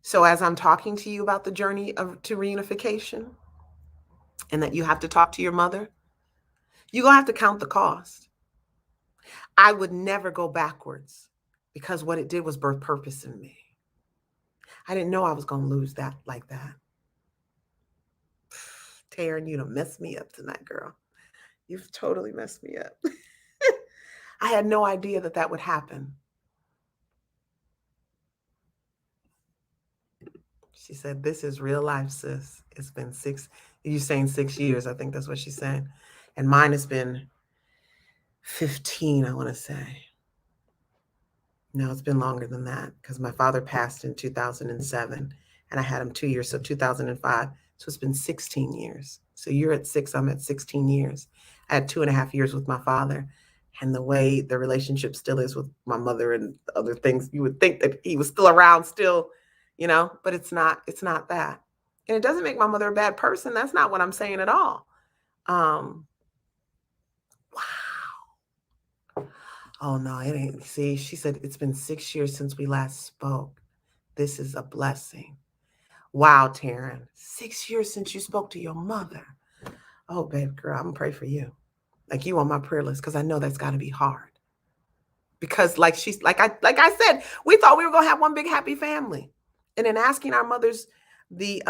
So as I'm talking to you about the journey to reunification and that you have to talk to your mother, you're gonna have to count the cost. I would never go backwards because what it did was birth purpose in me. I didn't know I was going to lose that like that. Taryn, you done messed me up tonight, girl. You've totally messed me up. I had no idea that that would happen. She said, this is real life, sis. It's been you're saying 6 years. I think that's what she's saying. And mine has been 15, I want to say. No, it's been longer than that because my father passed in 2007 and I had him 2 years. So 2005. So it's been 16 years. So you're at 6, I'm at 16 years. I had 2.5 years with my father. And the way the relationship still is with my mother and other things, you would think that he was still around still, but it's not that. And it doesn't make my mother a bad person. That's not what I'm saying at all. Wow. Oh, no, it ain't. See, she said, it's been 6 years since we last spoke. This is a blessing. Wow, Taryn, 6 years since you spoke to your mother. Oh, babe, girl, I'm going to pray for you. Like you on my prayer list, because I know that's got to be hard. Because like I said, we thought we were going to have one big happy family. And in asking our mothers the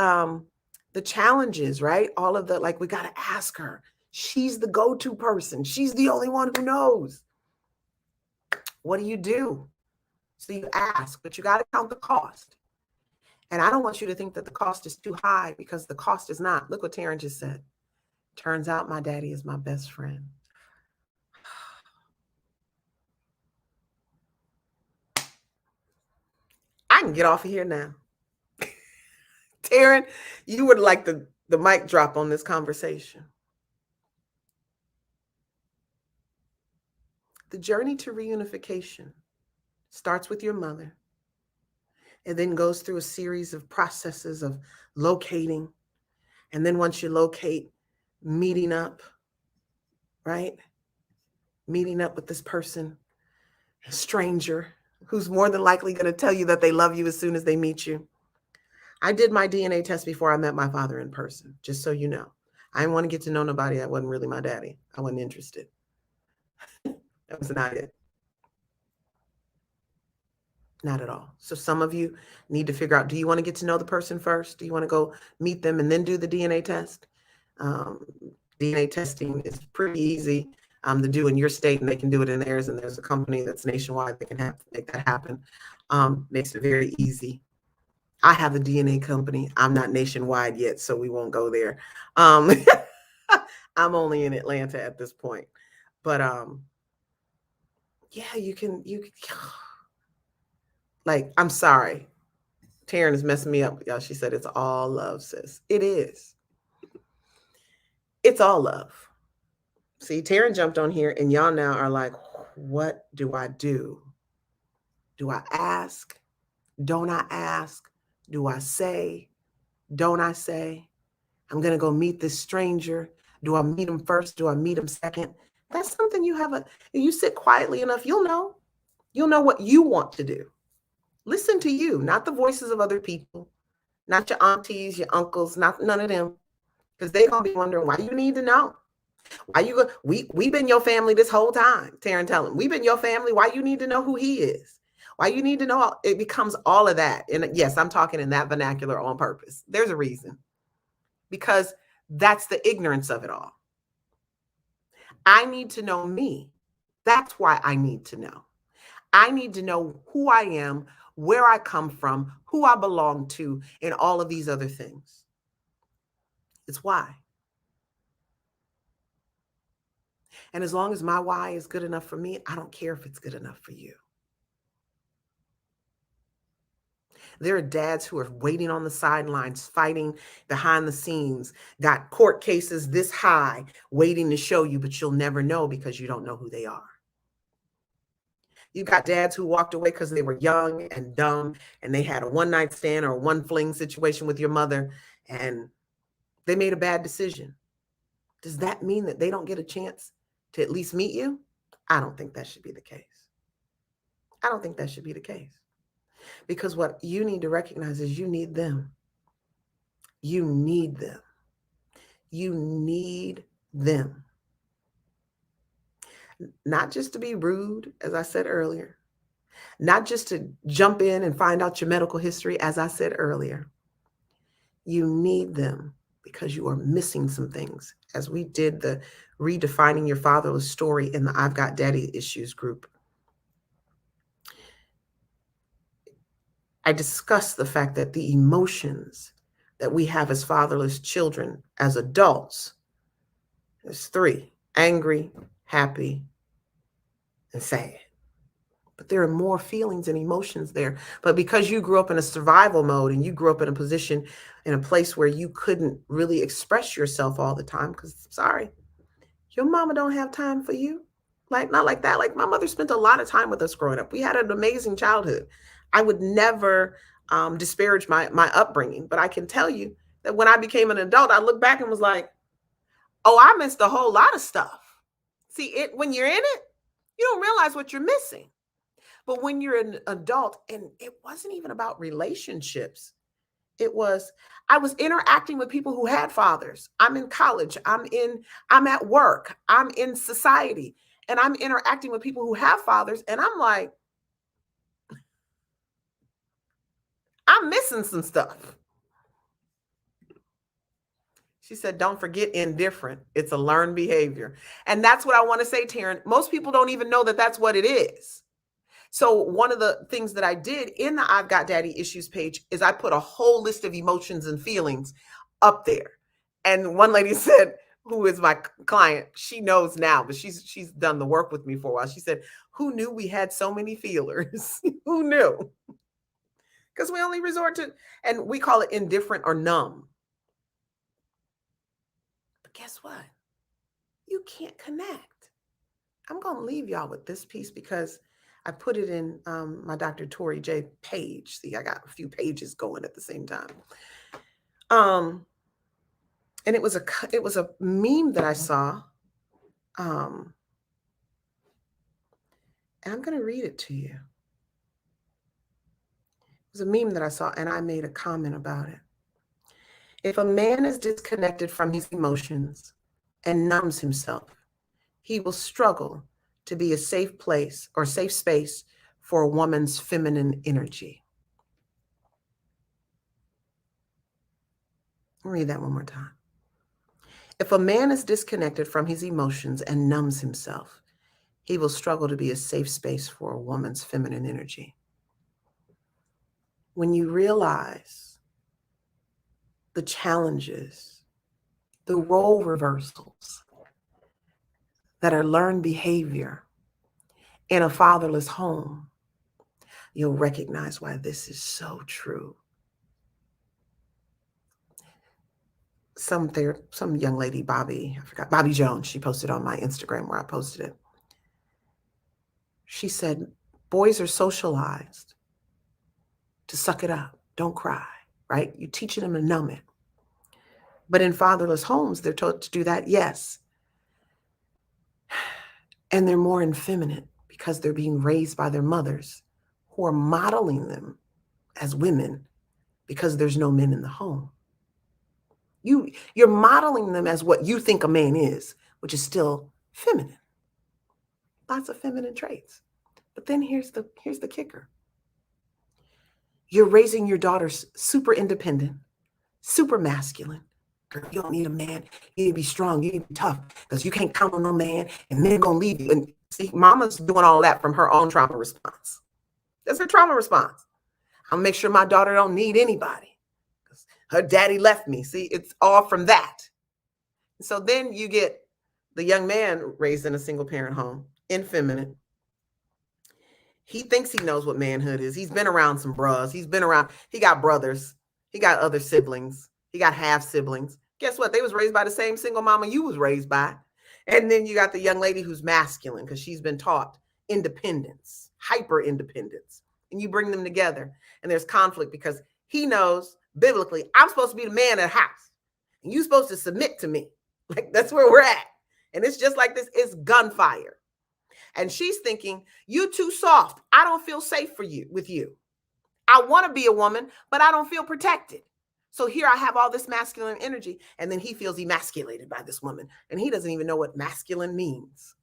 challenges, right? All of the, we got to ask her. She's the go-to person. She's the only one who knows. What do you do? So you ask, but you got to count the cost. And I don't want you to think that the cost is too high because the cost is not. Look what Taryn just said. Turns out my daddy is my best friend. I can get off of here now. Taryn, you would like the mic drop on this conversation. The journey to reunification starts with your mother and then goes through a series of processes of locating. And then once you locate, meeting up, right? Meeting up with this person, a stranger who's more than likely going to tell you that they love you as soon as they meet you. I did my DNA test before I met my father in person, just so you know. I didn't want to get to know nobody that wasn't really my daddy. I wasn't interested. That was not it. Not at all. So some of you need to figure out, do you want to get to know the person first? Do you want to go meet them and then do the DNA test? DNA testing is pretty easy to do in your state, and they can do it in theirs. And there's a company that's nationwide that can make that happen. Makes it very easy. I have a DNA company. I'm not nationwide yet, so we won't go there. I'm only in Atlanta at this point. But yeah, you can like, I'm sorry. Taryn is messing me up, y'all. She said it's all love, sis. It is. It's all love. See, Taryn jumped on here, and y'all now are like, what do I do? Do I ask? Don't I ask? Do I say? Don't I say? I'm going to go meet this stranger. Do I meet him first? Do I meet him second? That's something you sit quietly enough, you'll know. You'll know what you want to do. Listen to you, not the voices of other people, not your aunties, your uncles, none of them, because they're going to be wondering why you need to know. Why you go? We've been your family this whole time. Taryn, tell him we've been your family. Why you need to know who he is? Why you need to know? It becomes all of that. And yes, I'm talking in that vernacular on purpose. There's a reason, because that's the ignorance of it all. I need to know me. That's why I need to know. I need to know who I am, where I come from, who I belong to, and all of these other things. It's why. And as long as my why is good enough for me, I don't care if it's good enough for you. There are dads who are waiting on the sidelines, fighting behind the scenes, got court cases this high, waiting to show you, but you'll never know because you don't know who they are. You got dads who walked away because they were young and dumb, and they had a one-night stand or a one-fling situation with your mother, and they made a bad decision. Does that mean that they don't get a chance to at least meet you? I don't think that should be the case. I don't think that should be the case. Because what you need to recognize is you need them. You need them. You need them. Not just to be rude, as I said earlier. Not just to jump in and find out your medical history, as I said earlier. You need them because you are missing some things. As we did the Redefining Your Fatherless Story in the I've Got Daddy Issues group, I discussed the fact that the emotions that we have as fatherless children, as adults, there's three: angry, happy, and sad. But there are more feelings and emotions there. But because you grew up in a survival mode and you grew up in a position, in a place where you couldn't really express yourself all the time, because sorry, your mama don't have time for you. Like, not like that. Like, my mother spent a lot of time with us growing up. We had an amazing childhood. I would never disparage my upbringing, but I can tell you that when I became an adult, I looked back and was like, oh, I missed a whole lot of stuff. See, when you're in it, you don't realize what you're missing. But when you're an adult, and it wasn't even about relationships. I was interacting with people who had fathers. I'm in college. I'm at work. I'm in society. And I'm interacting with people who have fathers. And I'm like, I'm missing some stuff. She said, don't forget indifferent. It's a learned behavior. And that's what I want to say, Taryn. Most people don't even know that that's what it is. So one of the things that I did in the I've Got Daddy Issues page is I put a whole list of emotions and feelings up there. And one lady said, who is my client, she knows now, but she's done the work with me for a while. She said, who knew we had so many feelers? Who knew? Because we only resort to, and we call it indifferent or numb. But guess what? You can't connect. I'm going to leave y'all with this piece because I put it in my Dr. Torri J page. See, I got a few pages going at the same time. And it was a meme that I saw. And I'm going to read it to you. It was a meme that I saw, and I made a comment about it. If a man is disconnected from his emotions and numbs himself, he will struggle to be a safe place or safe space for a woman's feminine energy. I'll read that one more time. If a man is disconnected from his emotions and numbs himself, he will struggle to be a safe space for a woman's feminine energy. When you realize the challenges, the role reversals that are learned behavior in a fatherless home, you'll recognize why this is so true. Some young lady, Bobby Jones, she posted on my Instagram where I posted it. She said, boys are socialized to suck it up, don't cry, right? You're teaching them to numb it. But in fatherless homes, they're taught to do that, yes. And they're more effeminate because they're being raised by their mothers who are modeling them as women because there's no men in the home. You're modeling them as what you think a man is, which is still feminine. Lots of feminine traits. But then here's the kicker. You're raising your daughters super independent, super masculine. You don't need a man. You need to be strong. You need to be tough because you can't count on no man and men going to leave you. And see, mama's doing all that from her own trauma response. That's her trauma response. I'll make sure my daughter don't need anybody because her daddy left me. See, it's all from that. So then you get the young man raised in a single parent home, effeminate. He thinks he knows what manhood is. He's been around some bras. He got brothers. He got other siblings. He got half siblings. Guess what? They was raised by the same single mama you was raised by. And then you got the young lady who's masculine because she's been taught independence, hyper independence. And you bring them together and there's conflict because he knows biblically, I'm supposed to be the man of the house and you're supposed to submit to me. Like that's where we're at. And it's just like this, it's gunfire. And she's thinking, you too soft. I don't feel safe with you. I want to be a woman, but I don't feel protected. So here I have all this masculine energy. And then he feels emasculated by this woman. And he doesn't even know what masculine means.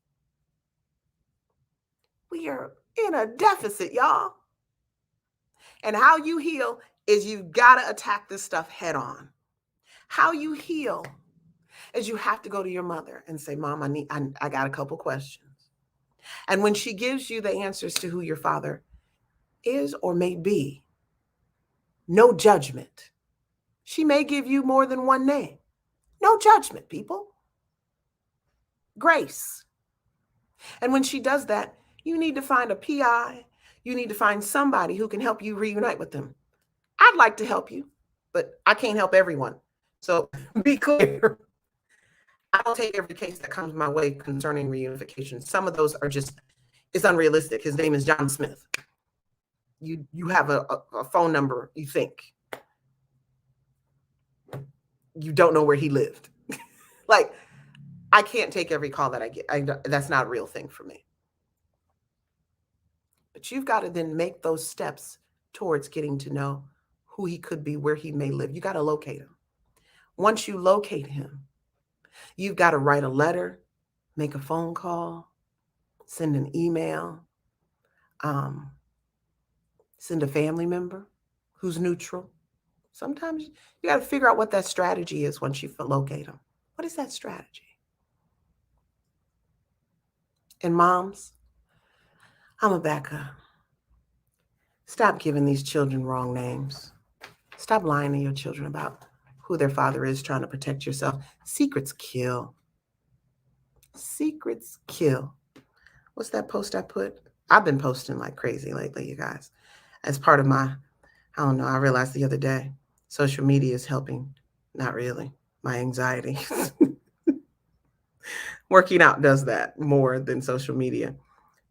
We are in a deficit, y'all. And how you heal is you've got to attack this stuff head on. How you heal is you have to go to your mother and say, Mom, I got a couple questions. And when she gives you the answers to who your father is or may be, no judgment. She may give you more than one name. No judgment, people. Grace. And when she does that, you need to find a PI. You need to find somebody who can help you reunite with them. I'd like to help you, but I can't help everyone. So be clear. I don't take every case that comes my way concerning reunification. Some of those are just, it's unrealistic. His name is John Smith. You have a phone number, you think. You don't know where he lived. Like, I can't take every call that I get. That's not a real thing for me. But you've got to then make those steps towards getting to know who he could be, where he may live. You got to locate him. Once you locate him, you've got to write a letter, make a phone call, send an email, send a family member who's neutral. Sometimes you got to figure out what that strategy is once you locate them. What is that strategy? And moms, I'm going to back up. Stop giving these children wrong names. Stop lying to your children about who their father is, trying to protect yourself. Secrets kill. Secrets kill. What's that post I put? I've been posting like crazy lately, you guys. As part of my, I don't know, I realized the other day, social media is helping. Not really. My anxiety. Working out does that more than social media.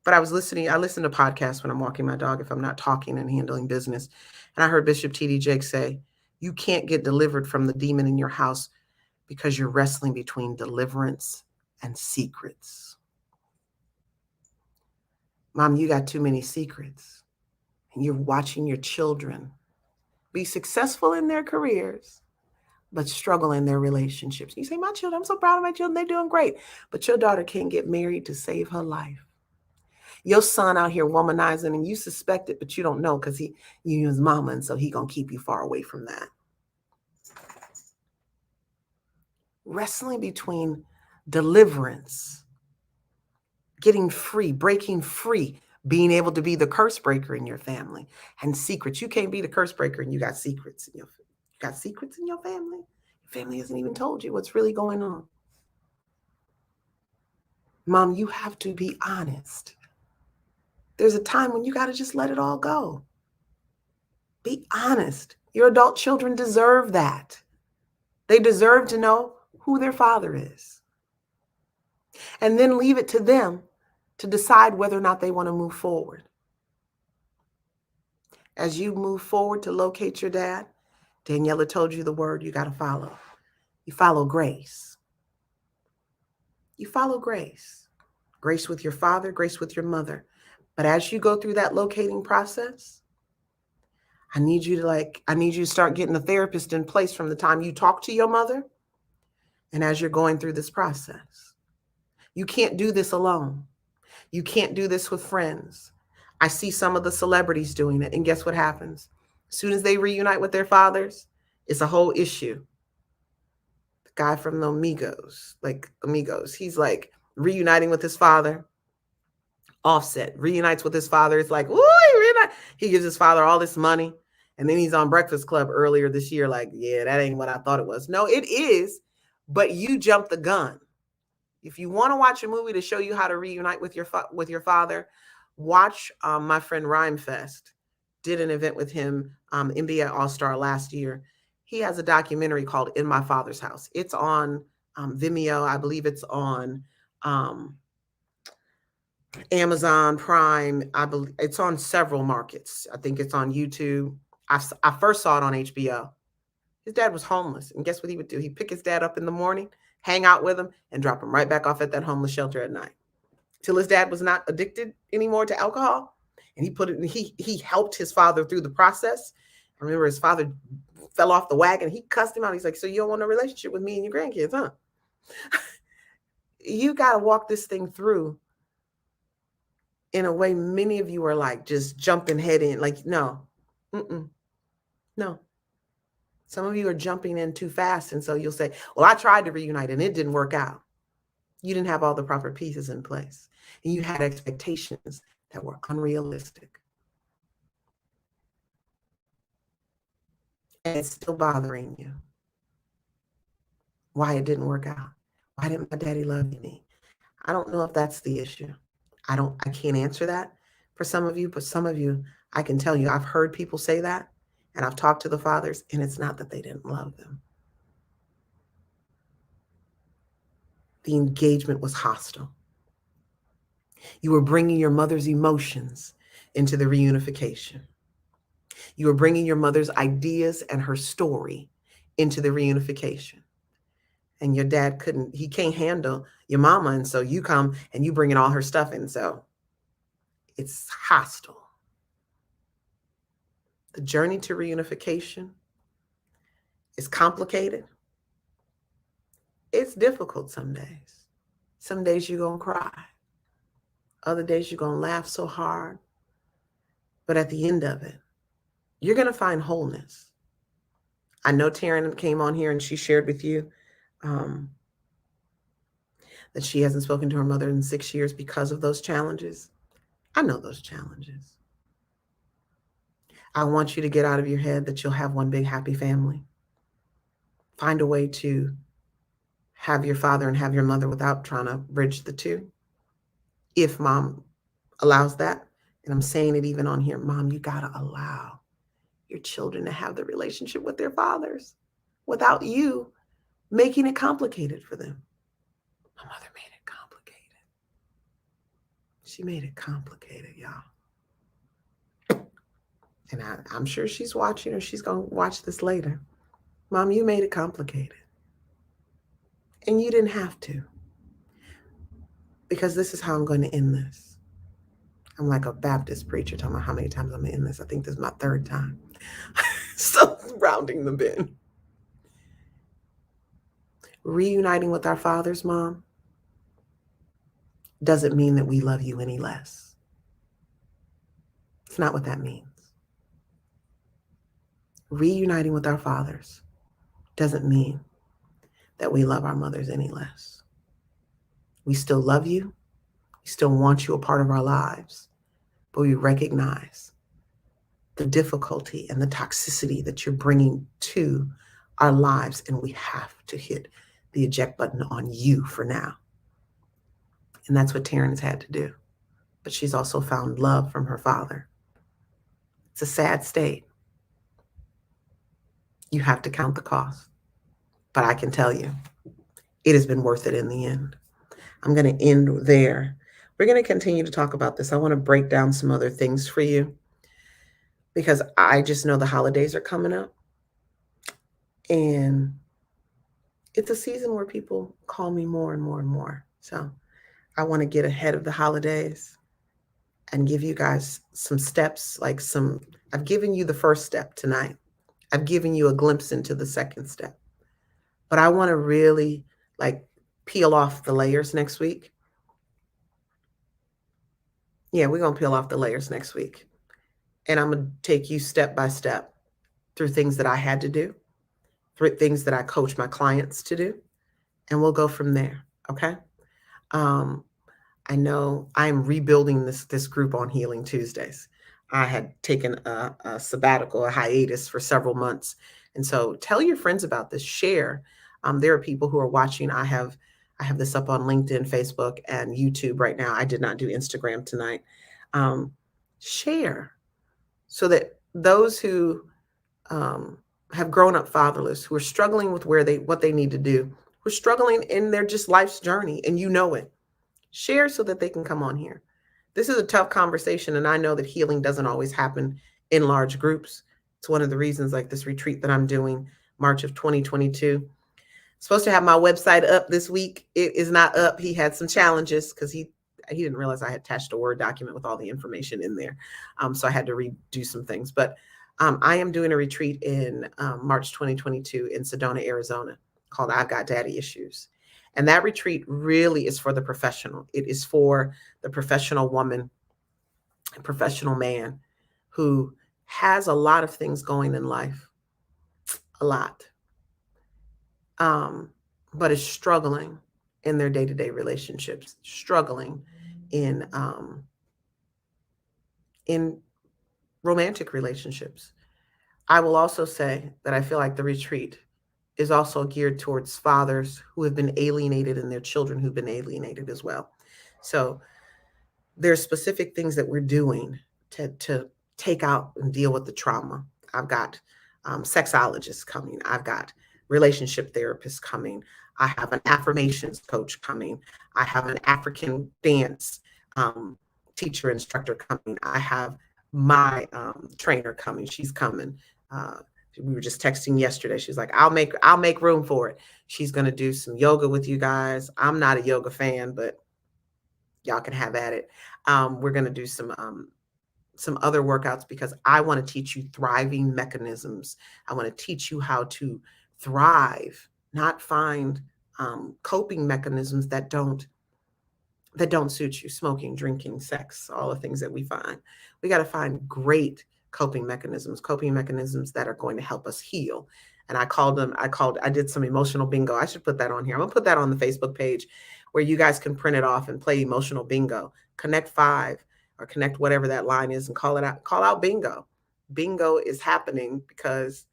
But I listen to podcasts when I'm walking my dog, if I'm not talking and handling business. And I heard Bishop T.D. Jakes say, you can't get delivered from the demon in your house because you're wrestling between deliverance and secrets. Mom, you got too many secrets. And you're watching your children be successful in their careers, but struggle in their relationships. You say, my children, I'm so proud of my children. They're doing great. But your daughter can't get married to save her life. Your son out here womanizing, and you suspect it, but you don't know because you his mama, and so he gonna keep you far away from that. Wrestling between deliverance, getting free, breaking free, being able to be the curse breaker in your family, and secrets. You can't be the curse breaker and you got secrets in your family. Your family hasn't even told you what's really going on. Mom, you have to be honest. There's a time when you got to just let it all go. Be honest. Your adult children deserve that. They deserve to know who their father is. And then leave it to them to decide whether or not they want to move forward. As you move forward to locate your dad, Daniela told you the word you got to follow. You follow grace. You follow grace. Grace with your father, grace with your mother. But as you go through that locating process, I need you to start getting a therapist in place from the time you talk to your mother and as you're going through this process. You can't do this alone. You can't do this with friends. I see some of the celebrities doing it, and guess what happens? As soon as they reunite with their fathers, it's a whole issue. The guy from the Amigos, he's like reuniting with his father. Offset reunites with his father. It's like, ooh, he gives his father all this money. And then he's on Breakfast Club earlier this year, like, yeah, that ain't what I thought it was. No, it is, but you jumped the gun. If you want to watch a movie to show you how to reunite with your father, watch my friend Rhymefest. Did an event with him, NBA All-Star last year. He has a documentary called In My Father's House. It's on Vimeo. I believe it's on Amazon Prime. I believe it's on several markets. I think it's on YouTube. I first saw it on HBO. His dad was homeless. And guess what he would do? He'd pick his dad up in the morning, hang out with him, and drop him right back off at that homeless shelter at night. Till his dad was not addicted anymore to alcohol. And he helped his father through the process. I remember his father fell off the wagon. He cussed him out. He's like, so you don't want a relationship with me and your grandkids, huh? You got to walk this thing through in a way many of you are like just jumping head in. Like, no. No. Some of you are jumping in too fast. And so you'll say, well, I tried to reunite and it didn't work out. You didn't have all the proper pieces in place. And you had expectations that were unrealistic. And it's still bothering you. Why it didn't work out. Why didn't my daddy love me? I don't know if that's the issue. I can't answer that for some of you, but some of you, I can tell you, I've heard people say that. And I've talked to the fathers, and it's not that they didn't love them. The engagement was hostile. You were bringing your mother's emotions into the reunification. You were bringing your mother's ideas and her story into the reunification. And your dad he can't handle your mama. And so you come and you bring in all her stuff in. So it's hostile. The journey to reunification is complicated. It's difficult some days. Some days you're going to cry. Other days you're going to laugh so hard. But at the end of it, you're going to find wholeness. I know Taryn came on here and she shared with you that she hasn't spoken to her mother in 6 years because of those challenges. I know those challenges. I want you to get out of your head that you'll have one big happy family. Find a way to have your father and have your mother without trying to bridge the two. If mom allows that, and I'm saying it even on here, mom, you got to allow your children to have the relationship with their fathers without you making it complicated for them. My mother made it She made it complicated, y'all. And I'm sure she's watching, or she's going to watch this later. Mom, you made it complicated. And you didn't have to. Because this is how I'm going to end this. I'm like a Baptist preacher talking about how many times I'm going to end this. I think this is my third time. So rounding the bin. Reuniting with our fathers, Mom, doesn't mean that we love you any less. It's not what that means. Reuniting with our fathers doesn't mean that we love our mothers any less. We still love you. We still want you a part of our lives, but we recognize the difficulty and the toxicity that you're bringing to our lives, and we have to hit the eject button on you for now. And that's what Taryn's had to do. But she's also found love from her father. It's a sad state. You have to count the cost. But I can tell you, it has been worth it in the end. I'm going to end there. We're going to continue to talk about this. I want to break down some other things for you, because I just know the holidays are coming up. And it's a season where people call me more and more and more. So I want to get ahead of the holidays and give you guys some steps, I've given you the first step tonight. I've given you a glimpse into the second step. But I want to really peel off the layers next week. Yeah, we're going to peel off the layers next week. And I'm going to take you step by step through things that I had to do, through things that I coach my clients to do. And we'll go from there. Okay. I know I'm rebuilding this group on Healing Tuesdays. I had taken a sabbatical, a hiatus for several months. And so tell your friends about this, share. There are people who are watching. I have this up on LinkedIn, Facebook, and YouTube right now. I did not do Instagram tonight. Share so that those who have grown up fatherless, who are struggling with what they need to do, who are struggling in their just life's journey, and you know it, share so that they can come on here. This is a tough conversation, and I know that healing doesn't always happen in large groups. It's one of the reasons, like this retreat that I'm doing, March of 2022. Supposed to have my website up this week. It is not up. He had some challenges because he didn't realize I had attached a Word document with all the information in there. So I had to redo some things. But I am doing a retreat in March 2022 in Sedona, Arizona, called I've Got Daddy Issues. And that retreat really is for the professional. It is for the professional woman, professional man who has a lot of things going in life, a lot, but is struggling in their day-to-day relationships, struggling in romantic relationships. I will also say that I feel like the retreat is also geared towards fathers who have been alienated and their children who've been alienated as well. So there's specific things that we're doing to take out and deal with the trauma. I've got sexologists coming. I've got relationship therapists coming. I have an affirmations coach coming. I have an African dance teacher, instructor coming. I have my trainer coming. She's coming. We were just texting yesterday. She's like, I'll make room for it. She's going to do some yoga with you guys. I'm not a yoga fan, but y'all can have at it. We're going to do some other workouts because I want to teach you thriving mechanisms. I want to teach you how to thrive, not find coping mechanisms that don't suit you. Smoking, drinking, sex, all the things that we find. We got to find great coping mechanisms that are going to help us heal. And I did some emotional bingo. I should put that on here. I'm gonna put that on the Facebook page where you guys can print it off and play emotional bingo. Connect 5 or connect whatever that line is and call out bingo. Bingo is happening because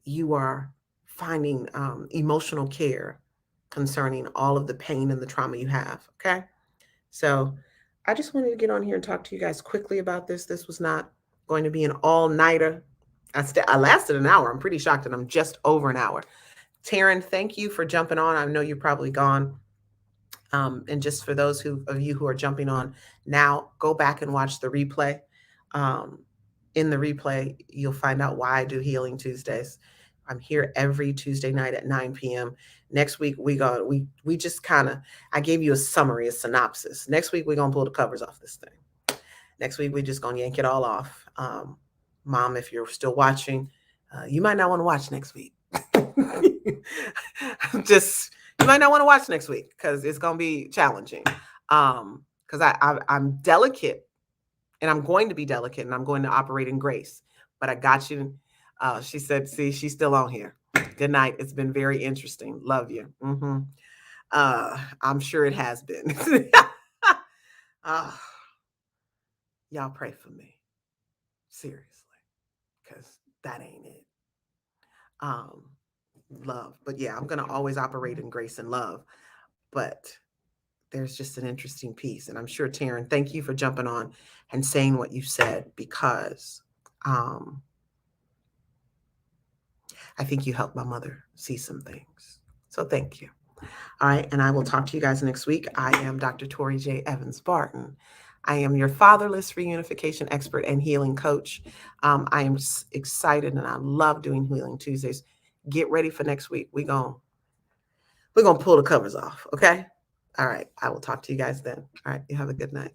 you are finding emotional care concerning all of the pain and the trauma you have. Okay. So I just wanted to get on here and talk to you guys quickly about this. This was not going to be an all-nighter. I lasted an hour. I'm pretty shocked that I'm just over an hour. Taryn, thank you for jumping on. I know you're probably gone. And just for those of you who are jumping on now, go back and watch the replay. In the replay, you'll find out why I do Healing Tuesdays. I'm here every Tuesday night at 9 p.m. Next week, we just kind of, I gave you a summary, a synopsis. Next week, we're going to pull the covers off this thing. Next week, we're just going to yank it all off. Mom, if you're still watching, you might not want to watch next week. You might not want to watch next week because it's going to be challenging. Because I'm delicate, and I'm going to be delicate, and I'm going to operate in grace. But I got you. She said, see, she's still on here. Good night. It's been very interesting. Love you. I'm sure it has been. Y'all pray for me. Seriously. Because that ain't it. Love. But yeah, I'm going to always operate in grace and love. But there's just an interesting piece. And I'm sure, Taryn, thank you for jumping on and saying what you said, because I think you helped my mother see some things. So thank you. All right. And I will talk to you guys next week. I am Dr. Torri J. Evans Barton. I am your fatherless reunification expert and healing coach. I am excited, and I love doing Healing Tuesdays. Get ready for next week. We're gonna pull the covers off. Okay. All right. I will talk to you guys then. All right. You have a good night.